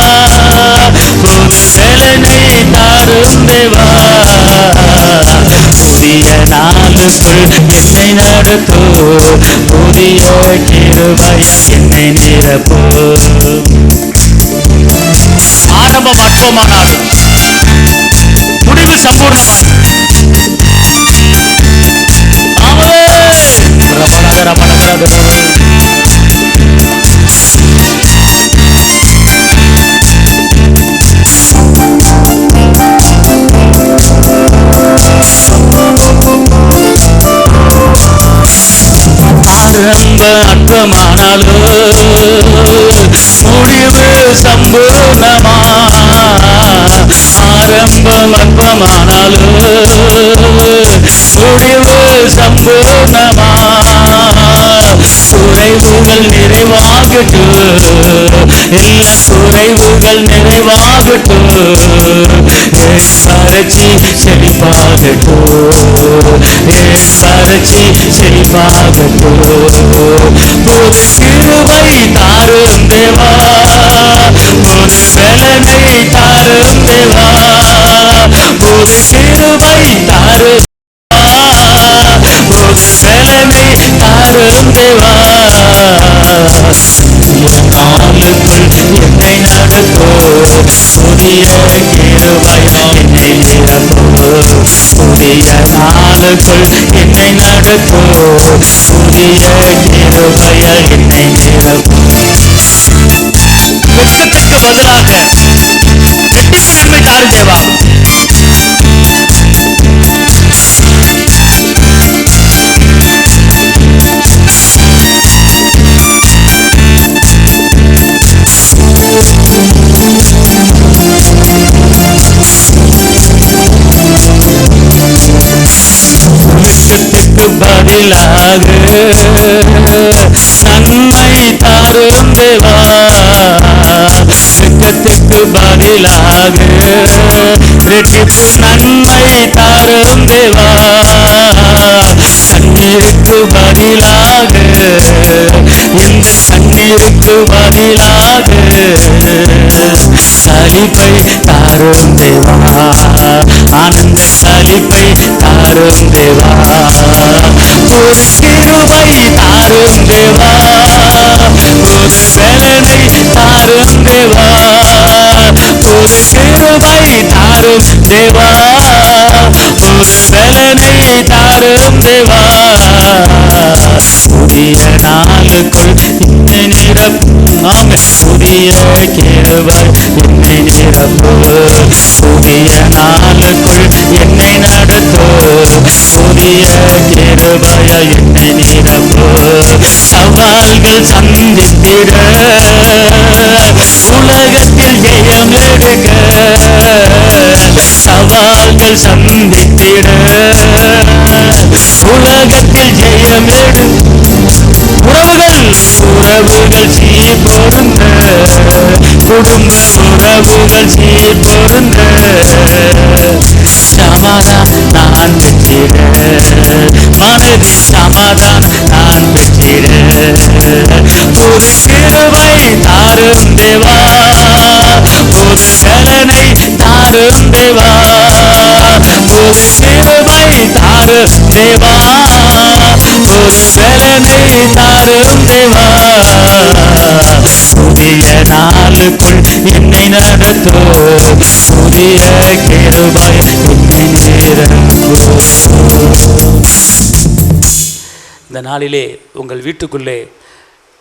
புது பலனை தாரும் தேவா. புதிய நாளுக்குள் என்னை நடத்து, புதிய கிருபையால் என்னை நிரப்பு. ஆரம்பம் அற்பமானாலும் முடிவு சம்பூர்ணமாய் ஆரம்ப அற்பமானாலும் முடிவு சம்பூர்ணமா. ஆரம்பம் அற்பமானாலும் முடிவு சம்பூர்ணமா. குறைவுகள் நிறைவாகட்டும், எல்லா குறைவுகள் நிறைவாகட்டும். என் வறட்சி செழிப்பாகட்டும், என் வறட்சி செழிப்பாகட்டும். புது கிருபை தாரும் தேவா, புது பலனை தாரும் தேவா, புது கிருபை தாரும், புது பலனை தாரும் தேவா. நாளுக்குள் என்னை நடத்தோ, புதிய கிருபையால் என்னை நிரப்போ. புதிய நாளுக்குள் என்னை நடத்தோ, புதிய கிருபையால் என்னை நிரப்போ. வெட்கத்துக்கு பதிலாக ரெட்டிப்பு நன்மை தாரும் தேவா. வெட்கத்துக்கு பதிலாக நன்மை தாரும் தேவா. வெட்கத்துக்கு பதிலாக ரெட்டிப்பு நன்மை தாரும் தேவா. கண்ணீருக்கு பதிலாக, இந்த கண்ணீருக்கு பதிலாக களிப்பை தாரும் தேவா. ஆனந்த களிப்பை தாரும் தேவா. புது கிருபை தாரும் தேவா, புது பலனை தாரும் தேவா. புது கிருபை தாரும் தேவா, புது பலனை தாரும் தேவா. புதிய நாளுக்குள் என்னை நிரப்பும். புதிய கிருபை என்னை நிரப்பும். புதிய நாளுக்குள் என்னை நடத்தும். புதிய கிருபைய என்னை நிரப்பும். சவால்கள் சந்தித்திட உலகத்தில் ஜெயம் எடுக்க. சவால்கள் சந்தித்திட உலகத்தில் ஜெயம் எடு. உறவுகள் சீர் பொருந்த. குடும்ப உறவுகள் சீர் பொருந்த. சமாதானம் நான் பெற்றிட. மனதில் சமாதானம் நான் பெற்றிட. புது கிருபை தாரும் தேவா. புது பலனை தாரும் தேவா. புது கிருபை தாரும் தேவா. புது பலனை தாரும் தேவா. புதிய நாளுக்குள் என்னை நடத்தோ. புதிய கிருபை என்னை நிரப்போ. இந்த நாளிலே உங்கள் வீட்டுக்குள்ளே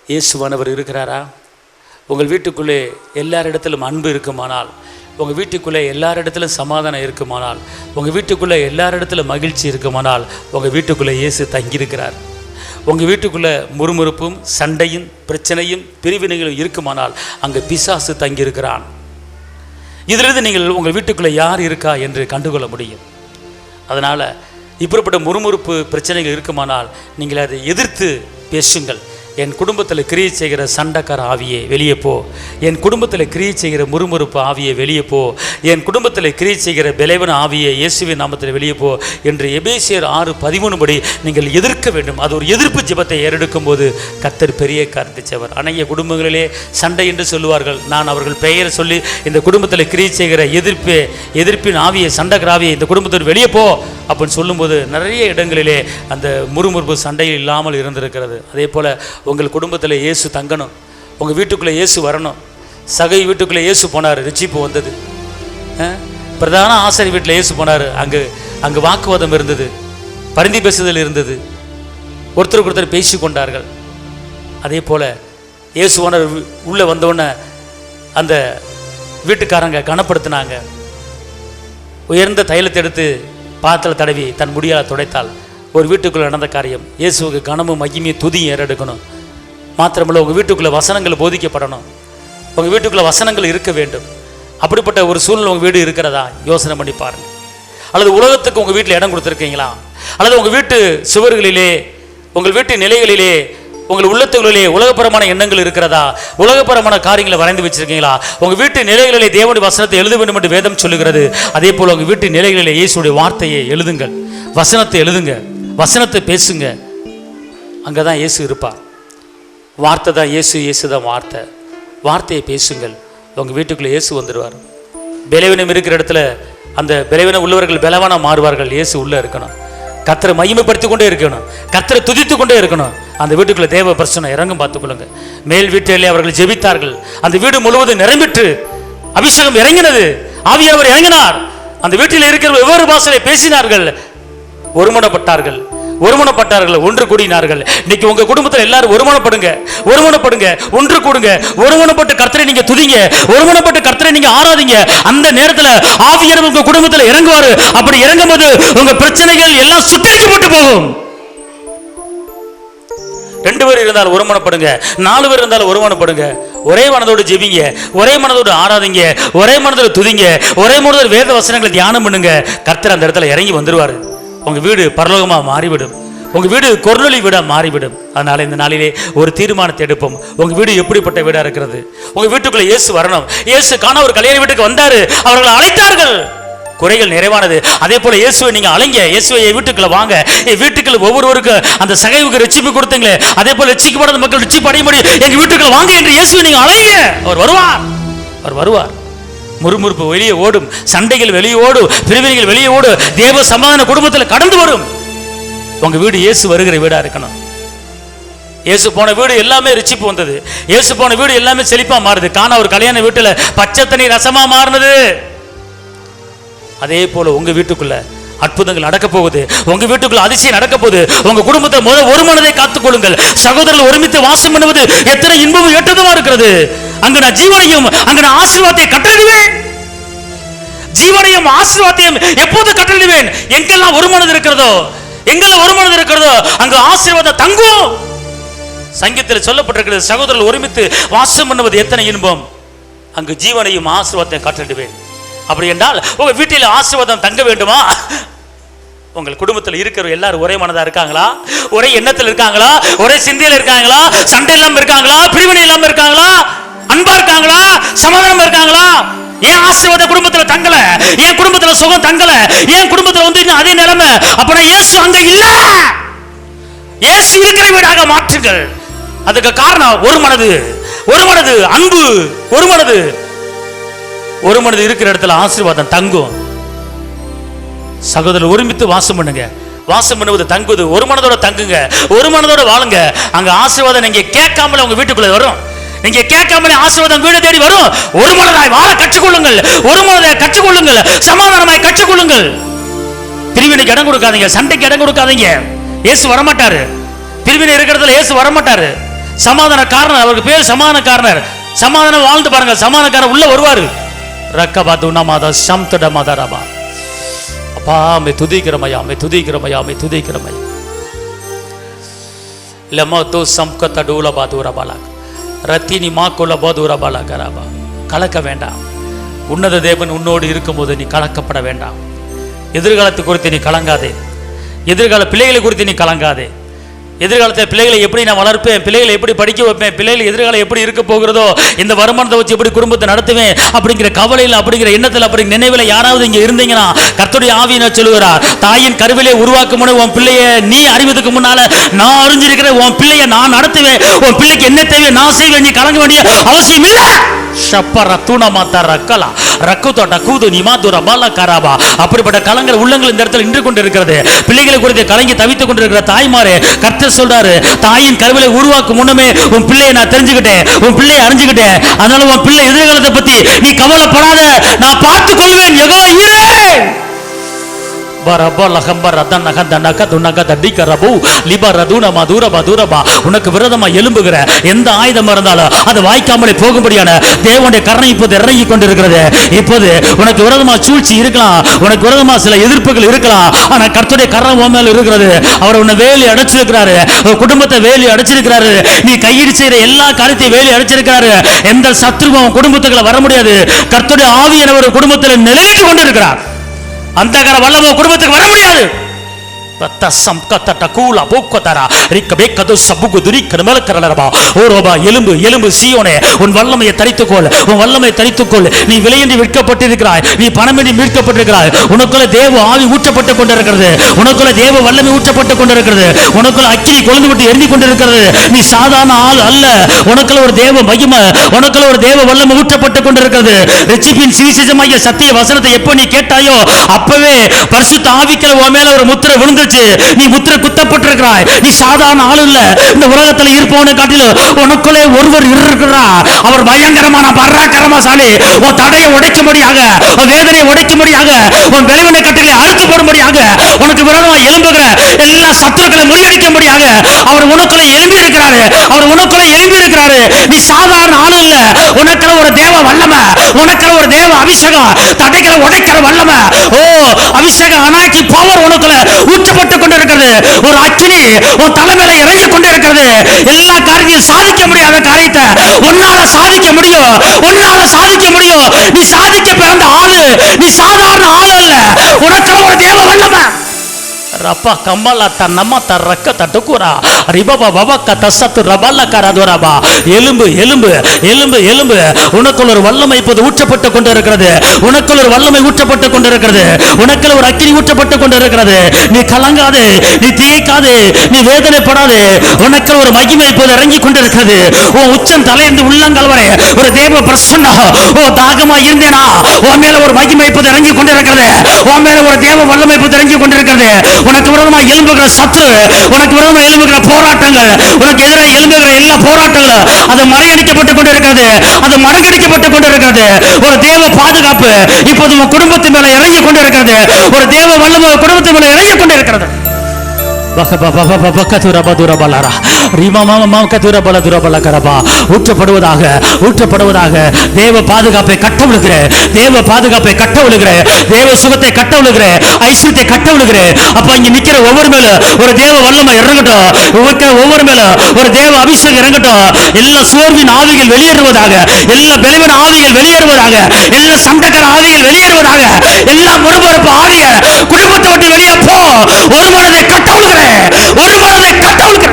இயேசுவானவர் இருக்கிறாரா? உங்கள் வீட்டுக்குள்ளே எல்லாரிடத்திலும் அன்பு இருக்குமானால், உங்கள் வீட்டுக்குள்ளே எல்லாரிடத்திலும் சமாதானம் இருக்குமானால், உங்கள் வீட்டுக்குள்ளே எல்லாரிடத்திலும் மகிழ்ச்சி இருக்குமானால், உங்கள் வீட்டுக்குள்ளே இயேசு தங்கியிருக்கிறார். உங்கள் வீட்டுக்குள்ளே முறுமுறுப்பும் சண்டையும் பிரச்சனையும் பிரிவினைகளும் இருக்குமானால் அங்கே பிசாசு தங்கியிருக்கிறான். இதிலிருந்து நீங்கள் உங்கள் வீட்டுக்குள்ளே யார் இருக்கா என்று கண்டுகொள்ள முடியும். அதனால் இப்படிப்பட்ட முறுமுறுப்பு பிரச்சனைகள் இருக்குமானால் நீங்கள் அதை எதிர்த்து பேசுங்கள். என் குடும்பத்தில் கிரியை செய்கிற சண்டைக்கார ஆவியே வெளியே போ. என் குடும்பத்தில் கிரியை செய்கிற முறுமுறுப்பு ஆவியை வெளியே போ. என் குடும்பத்தில் கிரியை செய்கிற பலவீன ஆவியை இயேசுவின் நாமத்தில் வெளியே போ என்று எபேசியர் 6:13 படி நீங்கள் எதிர்க்க வேண்டும். அது ஒரு எதிர்ப்பு ஜெபத்தை ஏறெடுக்கும் போது கர்த்தர் பெரிய காரியத்தை செய்வார். அநேக குடும்பங்களிலே சண்டை என்று சொல்லுவார்கள். நான் அவர்கள் பெயரை சொல்லி இந்த குடும்பத்தில் கிரியை செய்கிற எதிர்ப்பின் ஆவியை சண்டைக்கார ஆவியை இந்த குடும்பத்தில் வெளியே போ அப்படின்னு சொல்லும்போது நிறைய இடங்களிலே அந்த முறுமுறுப்பு சண்டையில் இல்லாமல் இருந்திருக்கிறது. அதே போல் உங்கள் குடும்பத்தில் இயேசு தங்கணும். உங்கள் வீட்டுக்குள்ளே இயேசு வரணும். சகை வீட்டுக்குள்ளே இயேசு போனார், ரட்சிப்பு வந்தது. பிரதான ஆசாரி வீட்டில் இயேசு போனார், அங்கு வாக்குவாதம் இருந்தது, பரிந்து பேசுதல் இருந்தது, ஒருத்தருக்கு ஒருத்தர் பேசி கொண்டார்கள். அதே போல் இயேசுவான உள்ளே வந்தோடனே அந்த வீட்டுக்காரங்க கனப்படுத்தினாங்க. உயர்ந்த தைலத்தை எடுத்து பாத்திர தடவி தன் முடியால் துடைத்தால். ஒரு வீட்டுக்குள்ளே நடந்த காரியம். இயேசுவுக்கு கனமும் மகிமையும் துதியும் ஏறெடுக்கணும். மாத்திரமல்ல உங்கள் வீட்டுக்குள்ளே வசனங்கள் போதிக்கப்படணும். உங்கள் வீட்டுக்குள்ளே வசனங்கள் இருக்க வேண்டும். அப்படிப்பட்ட ஒரு சூழ்நிலை உங்கள் வீடு இருக்கிறதா யோசனை பண்ணி பாருங்கள். அல்லது உலகத்துக்கு உங்கள் வீட்டில் இடம் கொடுத்துருக்கீங்களா? அல்லது உங்கள் வீட்டு சுவர்களிலே, உங்கள் வீட்டு நிலைகளிலே, உங்கள் உள்ளத்துகளிலே உலகப்பரமான எண்ணங்கள் இருக்கிறதா? உலகப்பரமான காரியங்களை வரைந்து வச்சிருக்கீங்களா? உங்கள் வீட்டு நிலைகளிலே தேவனுடைய வசனத்தை எழுத வேண்டும் என்று வேதம் சொல்லுகிறது. அதே போல் உங்கள் வீட்டு நிலைகளிலே இயேசுடைய வார்த்தையை எழுதுங்கள். வசனத்தை எழுதுங்க, வசனத்தை பேசுங்க. அங்கே தான் இயேசு இருப்பார். வார்த்தை தான் இயேசு, இயேசு தான் வார்த்தை. வார்த்தையை பேசுங்கள், உங்கள் வீட்டுக்குள்ளே இயேசு வந்துடுவார். பலவீனம் இருக்கிற இடத்துல அந்த பலவீனம் உள்ளவர்கள் பலவானாக மாறுவார்கள். இயேசு உள்ளே இருக்கணும். கர்த்தரை மகிமைப்படுத்தி கொண்டே இருக்கணும். கர்த்தரை துதித்து கொண்டே இருக்கணும். அந்த வீட்டுக்குள்ள தேவ பிரச்சனை இறங்கும் பார்த்துக்கொள்ளுங்க. மேல் வீட்டிலே அவர்கள் ஜெபித்தார்கள். அந்த வீடு முழுவதும் நிரம்பிற்று. அபிஷேகம் இறங்கினது. ஆவியானவர் இறங்கினார். அந்த வீட்டில் இருக்கிற வெவ்வேறு பாஷையை பேசினார்கள். ஒருமனப்பட்டார்கள், ஒன்று கூடினார்கள். இன்னைக்கு உங்க குடும்பத்தில் எல்லாரும் ஒருமனப்படுங்க, ஒன்று கூடுங்க. ஒருமனப்பட்டு கர்த்தரை நீங்க துதிங்க, ஒருமனப்பட்டு கர்த்தரை நீங்க ஆராதிங்க. அந்த நேரத்தில் ஆவியானவர் உங்க குடும்பத்தில் இறங்குவாரு. அப்படி இறங்கும் போது உங்க பிரச்சனைகள் எல்லாம் சுத்தரிக்கப்பட்டு போகும். 2 பேர் இருந்தால் ஒருமனப்படுங்க, 4 பேர் இருந்தால் ஒருமனப்படுங்க. ஒரே மனதோடு ஜெபிங்க, ஒரே மனதோடு ஆராதிங்க, ஒரே மனதோடு துதிங்க, ஒரே மனதோடு வேத வசனங்களை தியானம் பண்ணுங்க. கர்த்தர் அந்த இடத்துல இறங்கி வந்துருவாரு. உங்க வீடு பரலோகமாக மாறிவிடும். உங்க வீடு கொர்நொலி வீடா மாறிவிடும். அதனால இந்த நாளிலே ஒரு தீர்மானத்தை எடுப்போம். உங்க வீடு எப்படிப்பட்ட வீடா இருக்கிறது? உங்க வீட்டுக்குள்ள இயேசு வரணும். இயேசு காண ஒரு கல்யாண வீட்டுக்கு வந்தாரு, அவர்கள் அழைத்தார்கள், குறைகள் நிறைவானது. அதே போல இயேசுவை நீங்க அழைங்க. இயேசுவை வீட்டுக்குள்ள வாங்க. வீட்டுக்குள்ள ஒவ்வொருவருக்கும் அந்த சகைவுக்கு ரட்சிப்பு கொடுத்தீங்களே, அதே போல ரட்சிக்கப்படாத மக்கள் ரட்சிப்பு அடைய முடியும். எங்க வீட்டுக்குள்ள வாங்க என்று இயேசுவை நீங்க அழைங்க. அவர் வருவார். முறுமுறுப்பு வெளியே ஓடும், சண்டைகள் வெளியே ஓடும், பிரிவினைகள் வெளியே ஓடும், தேவ சமாதான குடும்பத்தில் கடந்து வரும். உங்க வீடு இயேசு வருகிற வீடா இருக்கணும். இயேசு போன வீடு எல்லாமே ரட்சிப்பு வந்தது. இயேசு போன வீடு எல்லாமே செழிப்பா மாறுது. காண ஒரு கல்யாண வீட்டுல பச்சை தண்ணி ரசமா மாறினது. அதே போல உங்க வீட்டுக்குள்ள அற்புதங்கள் நடக்க போகுது. உங்க வீட்டுக்குள்ள அதிசயம் நடக்க போகுது. உங்க குடும்பத்தை ஒரு மனதை காத்துக்கொள்ளுங்கள். சகோதரர்கள் ஒருமித்து வாசம் பண்ணுவது எத்தனை இன்பமும் ஏற்றதுமா இருக்கிறது. அங்க நான் ஜீவனையும் அங்க நான் ஆசீர்வாதத்தை கட்டளிடுவேன். ஜீவனையும் ஆசீர்வாதத்தையும் எப்போது கட்டளிடுவேன்? எங்கெல்லாம் ஒரு மனது இருக்கிறதோ, எங்கெல்லாம் ஒரு மனது இருக்கிறதோ அங்க ஆசீர்வாதம் தங்கும். சங்கீதத்தில் சொல்லப்பட்டிருக்கிறது, சகோதரர்கள் ஒருமித்து வாசம் பண்ணுவது எத்தனை இன்பம், அங்கு ஜீவனையும் ஆசீர்வாதத்தை கட்டளிடுவேன். அப்படி என்றால் உங்க வீட்டில் ஆசீர்வாதம் தங்க வேண்டுமா? உங்கள் குடும்பத்தில் இருக்கிற எல்லாரும் ஒரே மனதா இருக்காங்களா? ஒரே எண்ணத்தில் இருக்காங்களா? ஒரே சிந்தையில் இருக்காங்களா? சண்டை இல்லாம இருக்காங்களா? பிரிவினை இல்லாம இருக்காங்களா? அன்பா இருக்காங்களா? சமாதானம் இருக்காங்களா? ஏன் ஆசீர்வாத குடும்பத்துல தங்கல? ஏன் குடும்பத்துல சுகம் தங்கல? ஏன் குடும்பத்துல இன்னும் அதே நிலைமை? அப்பனா இயேசு அங்க இல்ல. இயேசு இருக்கிற வீடாக மாற்றுங்கள். அதுக்கு காரணம் ஒரு மனது, ஒரு மனது, அன்பு, ஒரு மனது. ஒரு மனது இருக்கிற இடத்துல ஆசீர்வாதம் தங்கும். சகோதரர் ஒருமித்து வாசம் பண்ணுங்க. வாசம் பண்ணுவது தங்குது. ஒரு மனதோட தங்குங்க, ஒரு மனதோட வாழுங்க. அங்க ஆசீர்வாதம் நீங்க கேட்காமல உங்க வீட்டுக்குள்ள வரும். நீங்க கேட்காமலே ஆசீர்வாதம் வீடு தேடி வரும். ஒரு மனதாய் வாழ கற்றுக்கொள்ளுங்கள். ஒரு மனதை கற்றுக்கொள்ளுங்கள். சமாதானமாய் கற்றுக்கொள்ளுங்கள். பிரிவினைக்கு இடம் கொடுக்காதீங்க. சண்டைக்கு இடம் கொடுக்காதீங்க. இயேசு வரமாட்டாரு. பிரிவினை இருக்கிறதுல இயேசு வரமாட்டாரு. சமாதான காரணர், அவருக்கு பேர் சமாதான காரணர். சமாதானம் வாழ்ந்து பாருங்க, சமாதானக்காரர் உள்ள வருவாரு. ரக்கபா துனமாதா சம்தட மதரபா. அப்பா மே துதிக்கிறமையா, மே துதிக்கிறமையா, மே துதிக்கிறமையா. லமதோ சம்கத டூலபா தூரபாலா ரத்தினி மாக்குல போதூரபாலா கராபா. கலக்க வேண்டாம். உன்னத தேவன் உன்னோடு இருக்கும்போது நீ கலக்கப்பட வேண்டாம். எதிர்காலத்தை குறித்து நீ கலங்காதே. எதிர்கால பிள்ளைகளை குறித்து நீ கலங்காதே. எதிர்காலத்தை பிள்ளைகளை எப்படி நான் வளர்ப்பேன், பிள்ளைகளை எப்படி படிக்க வைப்பேன், பிள்ளைகள் எதிர்காலம் எப்படி இருக்க போகிறதோ, இந்த வருமானத்தை வச்சு எப்படி குடும்பத்தை நடத்துவேன் அப்படிங்கிற கவலையில், அப்படிங்கிற எண்ணத்தில், அப்படிங்கிற நினைவில் யாராவது இங்கே இருந்தீங்கன்னா கர்த்தருடைய ஆவியினர் சொல்லுகிறார், தாயின் கருவிலே உருவாக்கும் முன்னே உன் பிள்ளையை நீ அறிவதற்கு முன்னால நான் அறிஞ்சிருக்கிறேன். உன் பிள்ளையை நான் நடத்துவேன். உன் பிள்ளைக்கு என்ன தேவை நான் செய்வேன். நீ கலங்க வேண்டிய அவசியம் இல்லை. அப்படிப்பட்ட கலங்கள் உள்ளங்கள் இந்த இடத்துல நின்று கொண்டிருக்கிறது. பிள்ளைகளை குறித்து கலங்கி தவித்துக் கொண்டிருக்கிற தாய்மாரே, கர்த்தர் சொல்றாரு, தாயின் கருவிலை உருவாக்கும் முன்னமே உன் பிள்ளையை நான் தெரிஞ்சுக்கிட்டேன், உன் பிள்ளையை அறிஞ்சுக்கிட்டேன். அதனால உன் பிள்ளை எதிர்காலத்தை பத்தி நீ கவலைப்படாத, நான் பார்த்துக் கொள்வேன். யெகோவா ஈரே. உனக்கு விரோதமா எழும்புகிற எந்த ஆயுதம் இருந்தாலும் அது வாய்க்காமலே போகும்படியான தேவனுடைய கருணை இப்போது இறங்கி கொண்டிருக்கிறது. இப்போது உனக்கு விரோதமா சூழ்ச்சி இருக்கலாம், உனக்கு விரோதமா சில எதிர்ப்புகள் இருக்கலாம். ஆனா கர்த்தருடைய கருணை உன் மேல இருக்கிறது. அவர் உன்னை வேலி அடைச்சிருக்கிறாரு, குடும்பத்தை வேலி அடைச்சிருக்கிறாரு. நீ கையிடி செய்யற எல்லா காரியத்தையும் வேலி அடைச்சிருக்கிறாரு. எந்த சத்துருவும் குடும்பத்துக்குள்ள வர முடியாது. கர்த்தருடைய ஆவியானவர் குடும்பத்தில் நிலைத்து கொண்டிருக்கிறார். அந்த வல்லமை குடும்பத்துக்கு வர முடியாது. எலும்பு எலும்பு சீயோனே, உன் வல்லமையை தரித்துக்கொள், உன் வல்லமையை தரித்துக்கொள். நீ விலையின்றி விற்கப்பட்டிருக்கிறாய், நீ பணமின்றி மீட்கப்பட்டிருக்கிறாய். உனக்குள்ள தேவ ஆவி ஊற்றப்பட்டு கொண்டிருக்கிறது, உனக்குள்ள தேவ வல்லமை ஊற்றப்பட்டு கொண்டிருக்கிறது, உனக்குள்ள அக்கினி கொழுந்து விட்டு எரிந்து கொண்டிருக்கிறது. நீ சாதாரண ஆள் அல்ல, உனக்குள்ள ஒரு தேவ மகிமை, உனக்குள்ள ஒரு தேவ வல்லமை ஊற்றப்பட்டு கொண்டிருக்கிறது. ரட்சிப்பின் சுவிசேஷமாகிய சத்திய வசனத்தை எப்ப நீ கேட்டாயோ அப்பவே பரிசுத்த ஆவிக்கிற உன் மேல ஒரு முத்திரை விழுந்துச்சு. நீ முத்திரை குத்தப்பட்டிருக்கிறாய். நீ சாதாரண ஆள் இல்ல. இந்த உலகத்தில் இருப்பவனை காட்டிலும் உனக்குள்ளே ஒருவர் இருக்கிறார். அவர் பயங்கரமான பராக்கிரமசாலி. உன் தடையை உடைக்கும்படியாக, உன் வேதனையை உடைக்கும்படியாக, உன் வெளிவனை கட்டிலே அறுத்து போடும்படியாக, உனக்கு விரோதமாக எழும்புகிற எல்லா சத்துருக்களை முறியடிக்கும்படியாக அவர் உனக்குள்ளே எழும்பி இருக்கிறாரு. அவர் உனக்குள்ளே எழும்பி இருக்கிறாரு. நீ சாதாரண ஆள் இல்ல. உனக்குள்ள ஒரு தேவ வல்லமை, உனக்குள்ள ஒரு தேவ அபிஷேகம், தடைகளை உடைக்கிற வல்லமை. ஓ அபிஷேகம், அனாக்கி பவர் உனக்குள்ள ஊற்றப்பட்டு கொண்டிருக்கிறது. ஒரு அக்கினி உன் தலைமையில இறங்கி கொண்டிருக்கிறது. எல்லா காரியத்தையும் சாதிக்க முடியாத காரியத்தை உன்னால சாதிக்க முடியும், உன்னால சாதிக்க முடியும். நீ சாதிக்க பிறந்த ஆளு, நீ சாதாரண ஆளு அல்ல. உனக்கு ஒரு தேவ வல்லமை. ரப்பா கம்மலா தன்னம்மா தரக்க தட்டுக்குரா ரிபபா பபக்க தசத்து ரபல்ல கரதுரபா. எலும்பு எலும்பு எலும்பு எலும்பு, உனக்குள்ள ஒரு வல்லமை இப்போது ஊற்றப்பட்டு கொண்டிருக்கிறது. உனக்குள்ள ஒரு வல்லமை ஊற்றப்பட்டு கொண்டிருக்கிறது. உனக்குள்ள ஒரு அக்கினி ஊற்றப்பட்டு கொண்டிருக்கிறது. நீ கலங்காதே, நீ திகைக்காதே, நீ வேதனைப்படாதே. உனக்குள்ள ஒரு மகிமை இப்போது இறங்கி கொண்டிருக்கிறது. உன் உச்சம் தலையிருந்து உள்ளங்கால் வரை ஒரு தேவ பிரசன்னம். ஓ தாகமா இருந்தேனா, உன் மேல ஒரு மகிமை இப்போது இறங்கி கொண்டிருக்கிறது. உன் மேல ஒரு தேவ வல்லமை இப்போது இறங்கி கொண்டிருக்கிறது. உனக்கு விரோதமாக எழும்புகிற சத்துரு, உனக்கு விரோதமாக எழும்புகிற போராட்டங்கள், உனக்கு எதிராக எழும்புகிற எல்லா போராட்டங்களும் அது மறையடிக்கப்பட்டு கொண்டு இருக்கிறது, அது மறக்கடிக்கப்பட்டு கொண்டு இருக்கிறது. ஒரு தேவ பாதுகாப்பு இப்போது உன் குடும்பத்தின் மேல இறங்கி கொண்டு இருக்கிறது. ஒரு தேவ வல்லமை குடும்பத்தின் மேல இறங்கி கொண்டு இருக்கிறது. ஊற்றப்படுவதாக ஊற்றப்படுவதாக தேவ பாதுகாப்பை கட்ட விழுகிற, தேவ பாதுகாப்பை கட்ட விழுகிற, தேவ சுகத்தை கட்ட விழுகிற, ஐஸ்வர்யத்தை கட்ட விழுகிற. அப்ப இங்க நிக்கிற ஒவ்வொரு மேல ஒரு தேவ வல்லமை இறங்கட்டும், ஒவ்வொரு மேல ஒரு தேவ அபிஷேகம் இறங்கட்டும். எல்லா சோர்வின் ஆவிகள் வெளியேறுவதாக, எல்லா பலவீன ஆவிகள் வெளியேறுவதாக, எல்லா சண்டைக்கார ஆவிகள் வெளியேறுவதாக, எல்லா முறுமுறுப்பு ஆவிய குடும்பத்தை விட்டு வெளியே போ. ஒரு மனதை கட்ட விழுகிற, ஒரு மனதை கட்ட விழுகிற.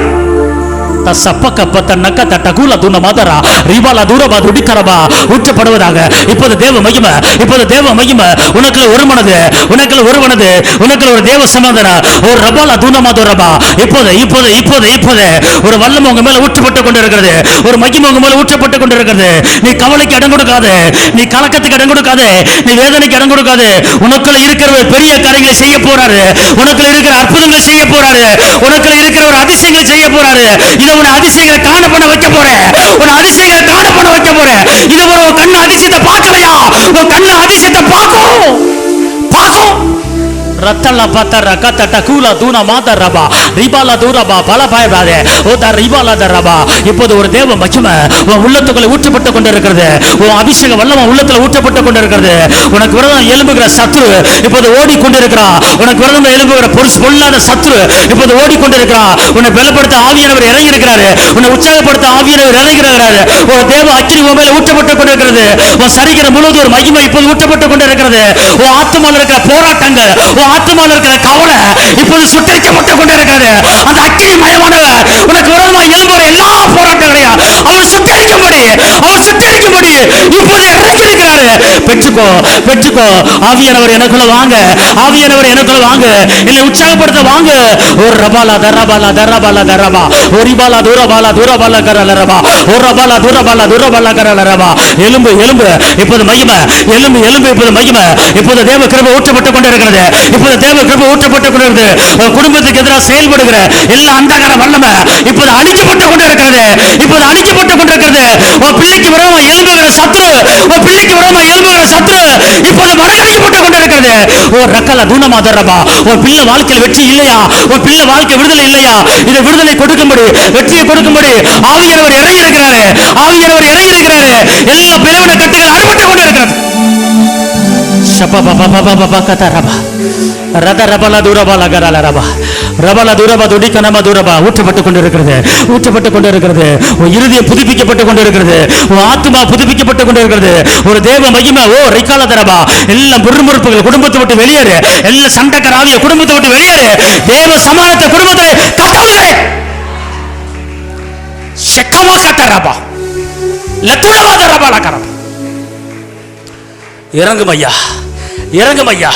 ஊற்றப்படுவதாக இப்போது தேவ மகிமை, இப்போது தேவ மகிமை உனக்குள்ள ஒரு மனது, உனக்குள்ள ஒரு மனது, உனக்குள்ள ஒரு தேவ சமாதானம், ஒரு ரபாலா தூணமாதோ ரபா. இப்போது இப்போது இப்போது இப்போது ஒரு வல்லமை உங்க மேல ஊற்றப்பட்டு கொண்டு இருக்கிறது, ஒரு மகிமை உங்க மேல ஊற்றப்பட்டு கொண்டு இருக்கிறது. நீ கவலைக்கு இடம் கொடுக்காது, நீ கலக்கத்துக்கு இடம் கொடுக்காது, நீ வேதனைக்கு இடம் கொடுக்காது. உனக்குள்ள இருக்கிற பெரிய காரியங்களை செய்ய போறாரு, உனக்குள்ள இருக்கிற அற்புதங்களை செய்ய போறாரு, உனக்குள்ள இருக்கிற ஒரு அதிசயங்களை செய்ய போறாரு. இதை உன் அதிசயங்களை காண பண்ண வைக்க போறேன், உன் அதிசயங்களை காண பண்ண வைக்க போறேன். இது ஒரு கண்ணு அதிசயத்தை பார்க்கலையா? உன் கண்ணு அதிசயத்தை பார்க்கும், பார்க்கும். ரத்தல பத்தர கத்தட்ட கூலா தூண மாதரபா ரிபாலா தூரபா பலபாயபாதே ஓத ரிபாலா தரபா. இப்போது ஒரு தேவ மகிமை உன் உள்ளத்துக்குள்ள ஊற்றப்பட்டு கொண்டிருக்கிறது, உன் அபிஷேக வல்லமை உள்ளத்துல ஊற்றப்பட்டு கொண்டிருக்கிறது. உனக்கு விரோதம் எழும்புகிற சத்துரு இப்போது ஓடிக்கொண்டிருக்கிறான், உனக்கு விரோதம் எழும்புகிற பொல்லாத சத்துரு இப்போது ஓடிக்கொண்டிருக்கிறான். உன்னை பலப்படுத்த ஆவியானவர் இறங்கி இருக்கிறாரு, உன்னை உற்சாகப்படுத்த ஆவியானவர் இறங்கி இருக்கிறாரு. ஒரு தேவ அக்கினி உன் மேல ஊற்றப்பட்டு கொண்டிருக்கிறது. உன் சரீரம் முழுவதும் ஒரு மகிமை இப்போது ஊற்றப்பட்டு கொண்டிருக்கிறது. உன் ஆத்மாவில் இருக்கிற போராட்டங்கள், ஆத்மாவில் இருக்கிற கவலை இப்போது சுட்டரிக்கப்பட்டு கொண்டிருக்கிறது. அந்த அக்கினி மயமானவர் உனக்கு விரோதமாக எழும்புகிற எல்லா போராட்டங்களையும் அவர் சுட்டரிக்கும்படி, அவர் சுட்டரிக்கும்படி இப்போது இறங்கி இருக்கிறாரு. பெற்றுக்கோ, பெற்றுக்கோ. ஆவியானவர் எனக்குள்ள வாங்க, ஆவியானவர் எனக்குள்ள வாங்க, என்னை உற்சாகப்படுத்த வாங்க. ஒரு ரபாலா தரபாலா தரபாலா தரபா ஒரிபாலா தூரபாலா தூரபாலா கரலரபா ஒரு ரபாலா தூரபாலா தூரபாலா கரலரபா. எலும்பு எலும்பு இப்போது மகிமை, எலும்பு எலும்பு இப்போது மகிமை. இப்போது தேவ கிருபை ஊற்றப்பட்டு கொண்டிருக்கிறது, இப்போது தேவ கிருபை ஊற்றப்பட்டு கொண்டிருக்கிறது. குடும்பத்துக்கு எதிராக செயல்படுகிற எல்லா அந்தகார வல்லமை இப்போது அழிக்கப்பட்டு கொண்டிருக்கிறது, இப்போது அழிக்கப்பட்டு கொண்டிருக்கிறது. உன் பிள்ளைக்கு விரோதமாக எழும்புகிற சத்துரு, உன் பிள்ளைக்கு விரோதமாக எழும்புகிற சத்துரு இப்போது மறக்கடிக்கப்பட்டு கொண்டிருக்கிறது. ஓ ரக்கல தூணமாதரபா. உன் பிள்ளை வாழ்க்கையில் வெற்றி இல்லையா? உன் பிள்ளை வாழ்க்கை விடுதலை இல்லையா? இதை விடுதலை கொடுக்கும்படி, வெற்றியை கொடுக்கும்படி ஆவியானவர் இறங்கி இருக்கிறாரு, ஆவியானவர் இறங்கி இருக்கிறாரு. எல்லா பிளவின கட்டுகள் அறுபட்டு கொண்டிருக்கிறது. ஊற்றப்பட்டு கொண்டிருக்கிறது, ஊற்றப்பட்டு கொண்டிருக்கிறது. இறுதியை புதுப்பிக்கப்பட்டு கொண்டிருக்கிறது, ஆத்மா புதுப்பிக்கப்பட்டு கொண்டிருக்கிறது. ஒரு தேவ மகிமை ஓ ரிக்கால தரபா. எல்லா முறுமுறுப்புகள் குடும்பத்தை விட்டு வெளியேறு, எல்லா சண்டைக்கார ஆவிய குடும்பத்தை விட்டு வெளியேறு. தேவ சமாதானத்தை குடும்பத்தை கட்டவில்லை செக்கமா கத்தரபா லத்துலவா தரபா லக்கரபா. இறங்கும் ஐயா, இறங்கும் ஐயா,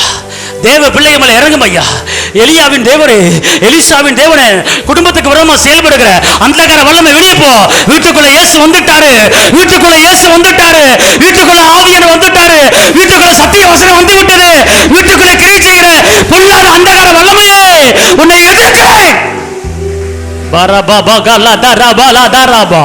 தேவ பிள்ளைகள் மேல இறங்கும் ஐயா. எலியாவின் தேவனே, எலிசாவின் தேவனே, குடும்பத்துக்கு விரோதமா செயல்படுகிற அந்தகார வல்லமை வெளியே போ. வீட்டுக்குள்ள இயேசு வந்துட்டாரு, வீட்டுக்குள்ள இயேசு வந்துட்டாரு, வீட்டுக்குள்ள ஆவியானவர் வந்துட்டாரு, வீட்டுக்குள்ள சத்திய வசனம் வந்து விட்டது. வீட்டுக்குள்ள கிரியை செய்கிற பொல்லாத அந்தகார வல்லமையே உன்னை எதிர்க்கிறேன். Baraba bagala daraba la daraba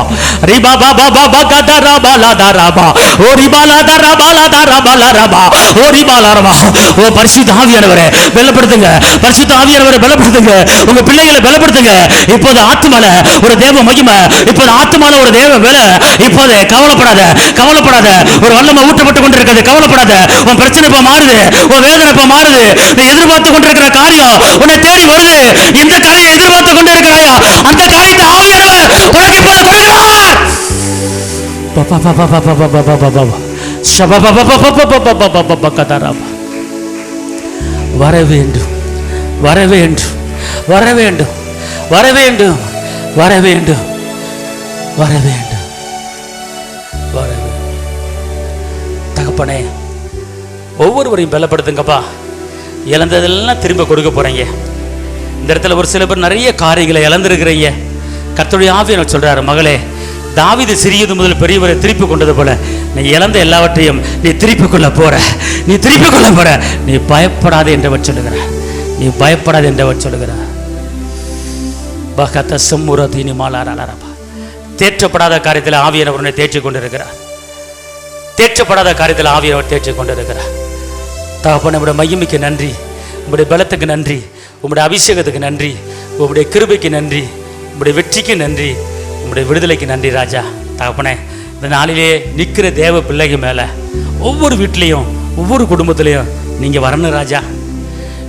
riba baba baba daraba la daraba o riba la daraba la daraba la raba o riba la raba. ஓ பரிசுத்த ஆவியானவரே பலப்படுத்துங்க, பரிசுத்த ஆவியானவரே பலப்படுத்துங்க, உங்க பிள்ளைகளை பலப்படுத்துங்க. இப்போது ஆத்மால ஒரு தேவ மகிமை, இப்போது ஆத்மால ஒரு தேவ வேலை. இப்போது கவலைப்படாத, கவலைப்படாத. ஒரு வல்லமை ஊற்றப்பட்டு கொண்டிருக்கிறது, கவலைப்படாத. உன் பிரச்சனை இப்ப மாறுது, உன் வேதனை இப்ப மாறுது. நீ எதிர்பார்த்து கொண்டிருக்கிற காரியம் உன்னை தேடி வருது. இந்த காரியம் எதிர்பார்த்து கொண்டிருக்கிறாயா? அந்த காரியத்தை ஆவியானவர் உனக்கு இப்போது கொடுக்கிறார். வர வேண்டும், வர வேண்டும், வர வேண்டும், வர வேண்டும், வர வேண்டும், வர வேண்டும், வர வேண்டும். தகப்பனே ஒவ்வொருவரையும் பலப்படுத்துங்கப்பா. இழந்ததெல்லாம் திரும்ப கொடுக்க போறீங்க. இந்த இடத்துல ஒரு சில பேர் நிறைய காரியங்களை இழந்திருக்கிறீங்க. கர்த்தருடைய ஆவியானவர் சொல்றாரு, மகளே தாவீது சிறியது முதல் பெரியவரை திருப்பி கொண்டது போல நீ இழந்த எல்லாவற்றையும் நீ திருப்பி கொள்ள போற, நீ திருப்பி கொள்ள போற. நீ பயப்படாதே என்றவர் சொல்லுகிறார். நீ பயப்படாது என்று அவர் சொல்லுகிறார். பகத்த செம்முரதீனி மாலாரபா. தேற்றப்படாத காரியத்தில் ஆவியானவர் உன்னை தேற்றிக் கொண்டிருக்கிறார். தேற்றப்படாத காரியத்தில் ஆவியானவர் தேற்றிக் கொண்டிருக்கிறார். தகப்பனே, நம்முடைய மகிமைக்கு நன்றி, உங்களுடைய பலத்துக்கு நன்றி, உங்களுடைய அபிஷேகத்துக்கு நன்றி, உங்களுடைய கிருபைக்கு நன்றி, உங்களுடைய வெற்றிக்கு நன்றி, உங்களுடைய விடுதலைக்கு நன்றி ராஜா. தகப்பனே, இந்த நாளிலே நிற்கிற தேவ பிள்ளைங்க மேலே ஒவ்வொரு வீட்லேயும் ஒவ்வொரு குடும்பத்துலேயும் நீங்கள் வரணும் ராஜா.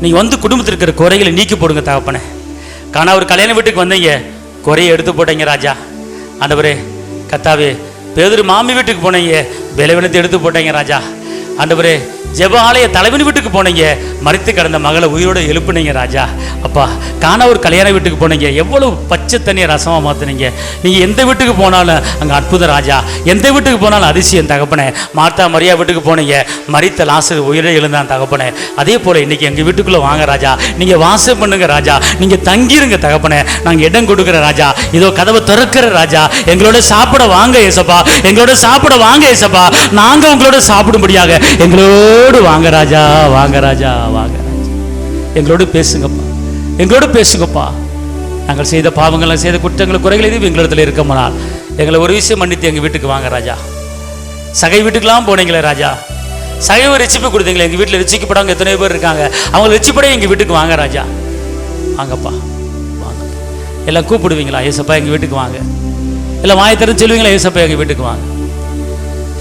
நீங்கள் வந்து குடும்பத்தில் இருக்கிற குறைகளை நீக்கி போடுங்க தகப்பனே. காணா ஒரு கல்யாண வீட்டுக்கு வந்தீங்க, குறையை எடுத்து போட்டீங்க ராஜா. ஆண்டவரே கத்தாவே, பேதுரு மாமி வீட்டுக்கு போனீங்க, விளைவினத்தை எடுத்து போட்டீங்க ராஜா. ஆண்டவரே, ஜெப ஆலய தலைவன் வீட்டுக்கு போனீங்க, மரித்து கிடந்த மகளை உயிரோடு எழுப்புனீங்க ராஜா. அப்பா, காண ஒரு கல்யாண வீட்டுக்கு போனீங்க, எவ்வளவு பச்சை தண்ணியை ரசமாக மாற்றினீங்க. நீங்கள் எந்த வீட்டுக்கு போனாலும் அங்கே அற்புதம் ராஜா, எந்த வீட்டுக்கு போனாலும் அதிசயம் தகப்பனே. மார்த்தா மரியா வீட்டுக்கு போனீங்க, மரித்த லாசரு உயிரை எழுந்தான் தகப்பனே. அதே போல் இன்றைக்கி எங்கள் வீட்டுக்குள்ளே வாங்க ராஜா, நீங்கள் வாசம் பண்ணுங்க ராஜா, நீங்கள் தங்கிருங்க தகப்பனே. நாங்கள் இடம் கொடுக்குற ராஜா, இதோ கதவை திறக்கிற ராஜா. எங்களோட சாப்பிட வாங்க ஏசப்பா, எங்களோட சாப்பிட வாங்க ஏசப்பா. நாங்கள் உங்களோட சாப்பிடும்படியாக எங்களோடு வாங்க ராஜா, வாங்க ராஜா, வாங்க ராஜா. எங்களோடு பேசுங்கப்பா, எங்களோடு பேசுங்கப்பா. நாங்கள் செய்த பாவங்களை, செய்த குற்றங்கள், குறைகள் எதுவும் எங்களிடத்தில் இருக்கமானால் எங்களை ஒரு விஷயம் மன்னித்து எங்கள் வீட்டுக்கு வாங்க ராஜா. சகை வீட்டுக்கெல்லாம் போனீங்களே ராஜா, சகைவை ரசிப்பு கொடுத்தீங்களே. எங்கள் வீட்டில் ரசிக்கப்படாமல் எத்தனையோ பேர் இருக்காங்க, அவங்க ரசிப்படைய எங்கள் வீட்டுக்கு வாங்க ராஜா. வாங்கப்பா, வாங்க. எல்லாம் கூப்பிடுவீங்களா ஏசப்பா எங்கள் வீட்டுக்கு வாங்க? எல்லாம் வாயத்தரம் சொல்லுவீங்களா ஏசப்பா எங்கள் வீட்டுக்கு வாங்க?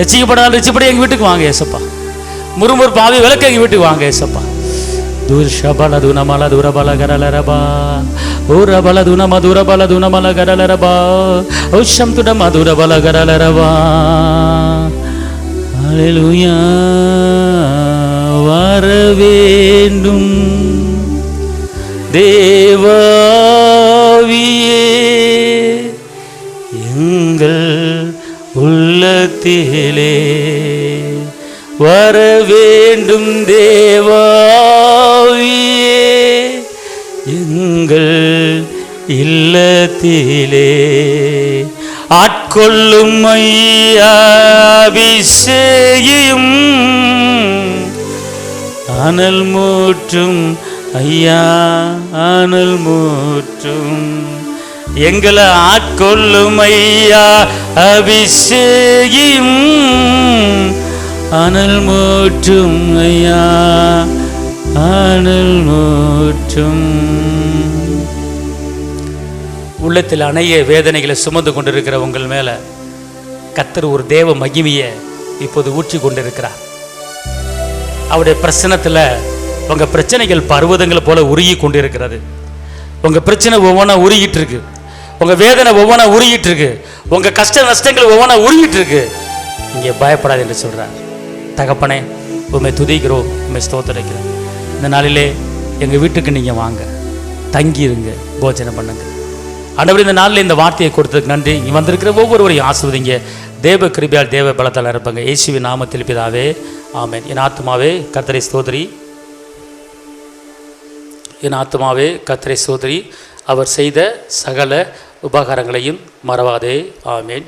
ரசிக்கப்படாத ரசிப்படைய எங்கள் வீட்டுக்கு வாங்க ஏசப்பா. முறுமுறு பாவி விளக்கு எங்கள் வீட்டுக்கு வாங்க ஏசப்பா. துர்ஷபல துனமல துரபல கரலரபா, ஓரபல துனம துரபல துனமல கரலரபா, ஓஷம் துடம துரபல கரலரபா. ஹல்லேலூயா. வர வேண்டும் தேவாவியே எங்கள் உள்ளத்திலே, வர வேண்டும் தேவாவியே எங்கள் இல்லத்திலே. ஆட்கொள்ளும் ஐயா அபிஷேகியும், அனல் மூற்றும் ஐயா அனல் மூற்றும். எங்களை ஆட்கொள்ளும் ஐயா அபிஷேகியும், அனல் மூற்றும் ஐயா அனல் மூற்றும். உள்ளத்தில் அணைய வேதனைகளை சுமந்து கொண்டிருக்கிற உங்கள் மேலே கர்த்தர் ஒரு தேவ மகிமையை இப்போது ஊற்றி கொண்டிருக்கிறார். அவருடைய பிரச்சனத்தில் உங்கள் பிரச்சனைகள் பர்வதங்களை போல உருகி கொண்டிருக்கிறது. உங்கள் பிரச்சனை ஒவ்வொன்றா உருகிட்டு இருக்கு, உங்கள் வேதனை ஒவ்வொன்றா உருகிட்டு இருக்கு, உங்கள் கஷ்ட நஷ்டங்கள் ஒவ்வொன்றா உருகிட்டு இருக்கு. இங்கே பயப்படாது என்று சொல்கிறார். தகப்பனே, உண்மை துதிக்கிறோம், உண்மை ஸ்தோத்திரிக்கிறோம். இந்த நாளிலே எங்கள் வீட்டுக்கு நீங்கள் வாங்க, தங்கியிருங்க, போஜனம் பண்ணுங்க. ஆண்டவரே, இந்த நாளில் இந்த வார்த்தையை கொடுத்ததுக்கு நன்றி. இங்கே வந்திருக்கிற ஒவ்வொருவரையும் ஆசீர்வதிங்க. தேவ கிருபையால் தேவ பலத்தால் இருப்பாங்க. இயேசுவின் நாமத்தில் பிதாவே, ஆமென். என் ஆத்துமாவே கர்த்தரை ஸ்தோத்திரி, என் ஆத்துமாவே கர்த்தரை ஸ்தோத்திரி, அவர் செய்த சகல உபகாரங்களையும் மறவாதே. ஆமென்.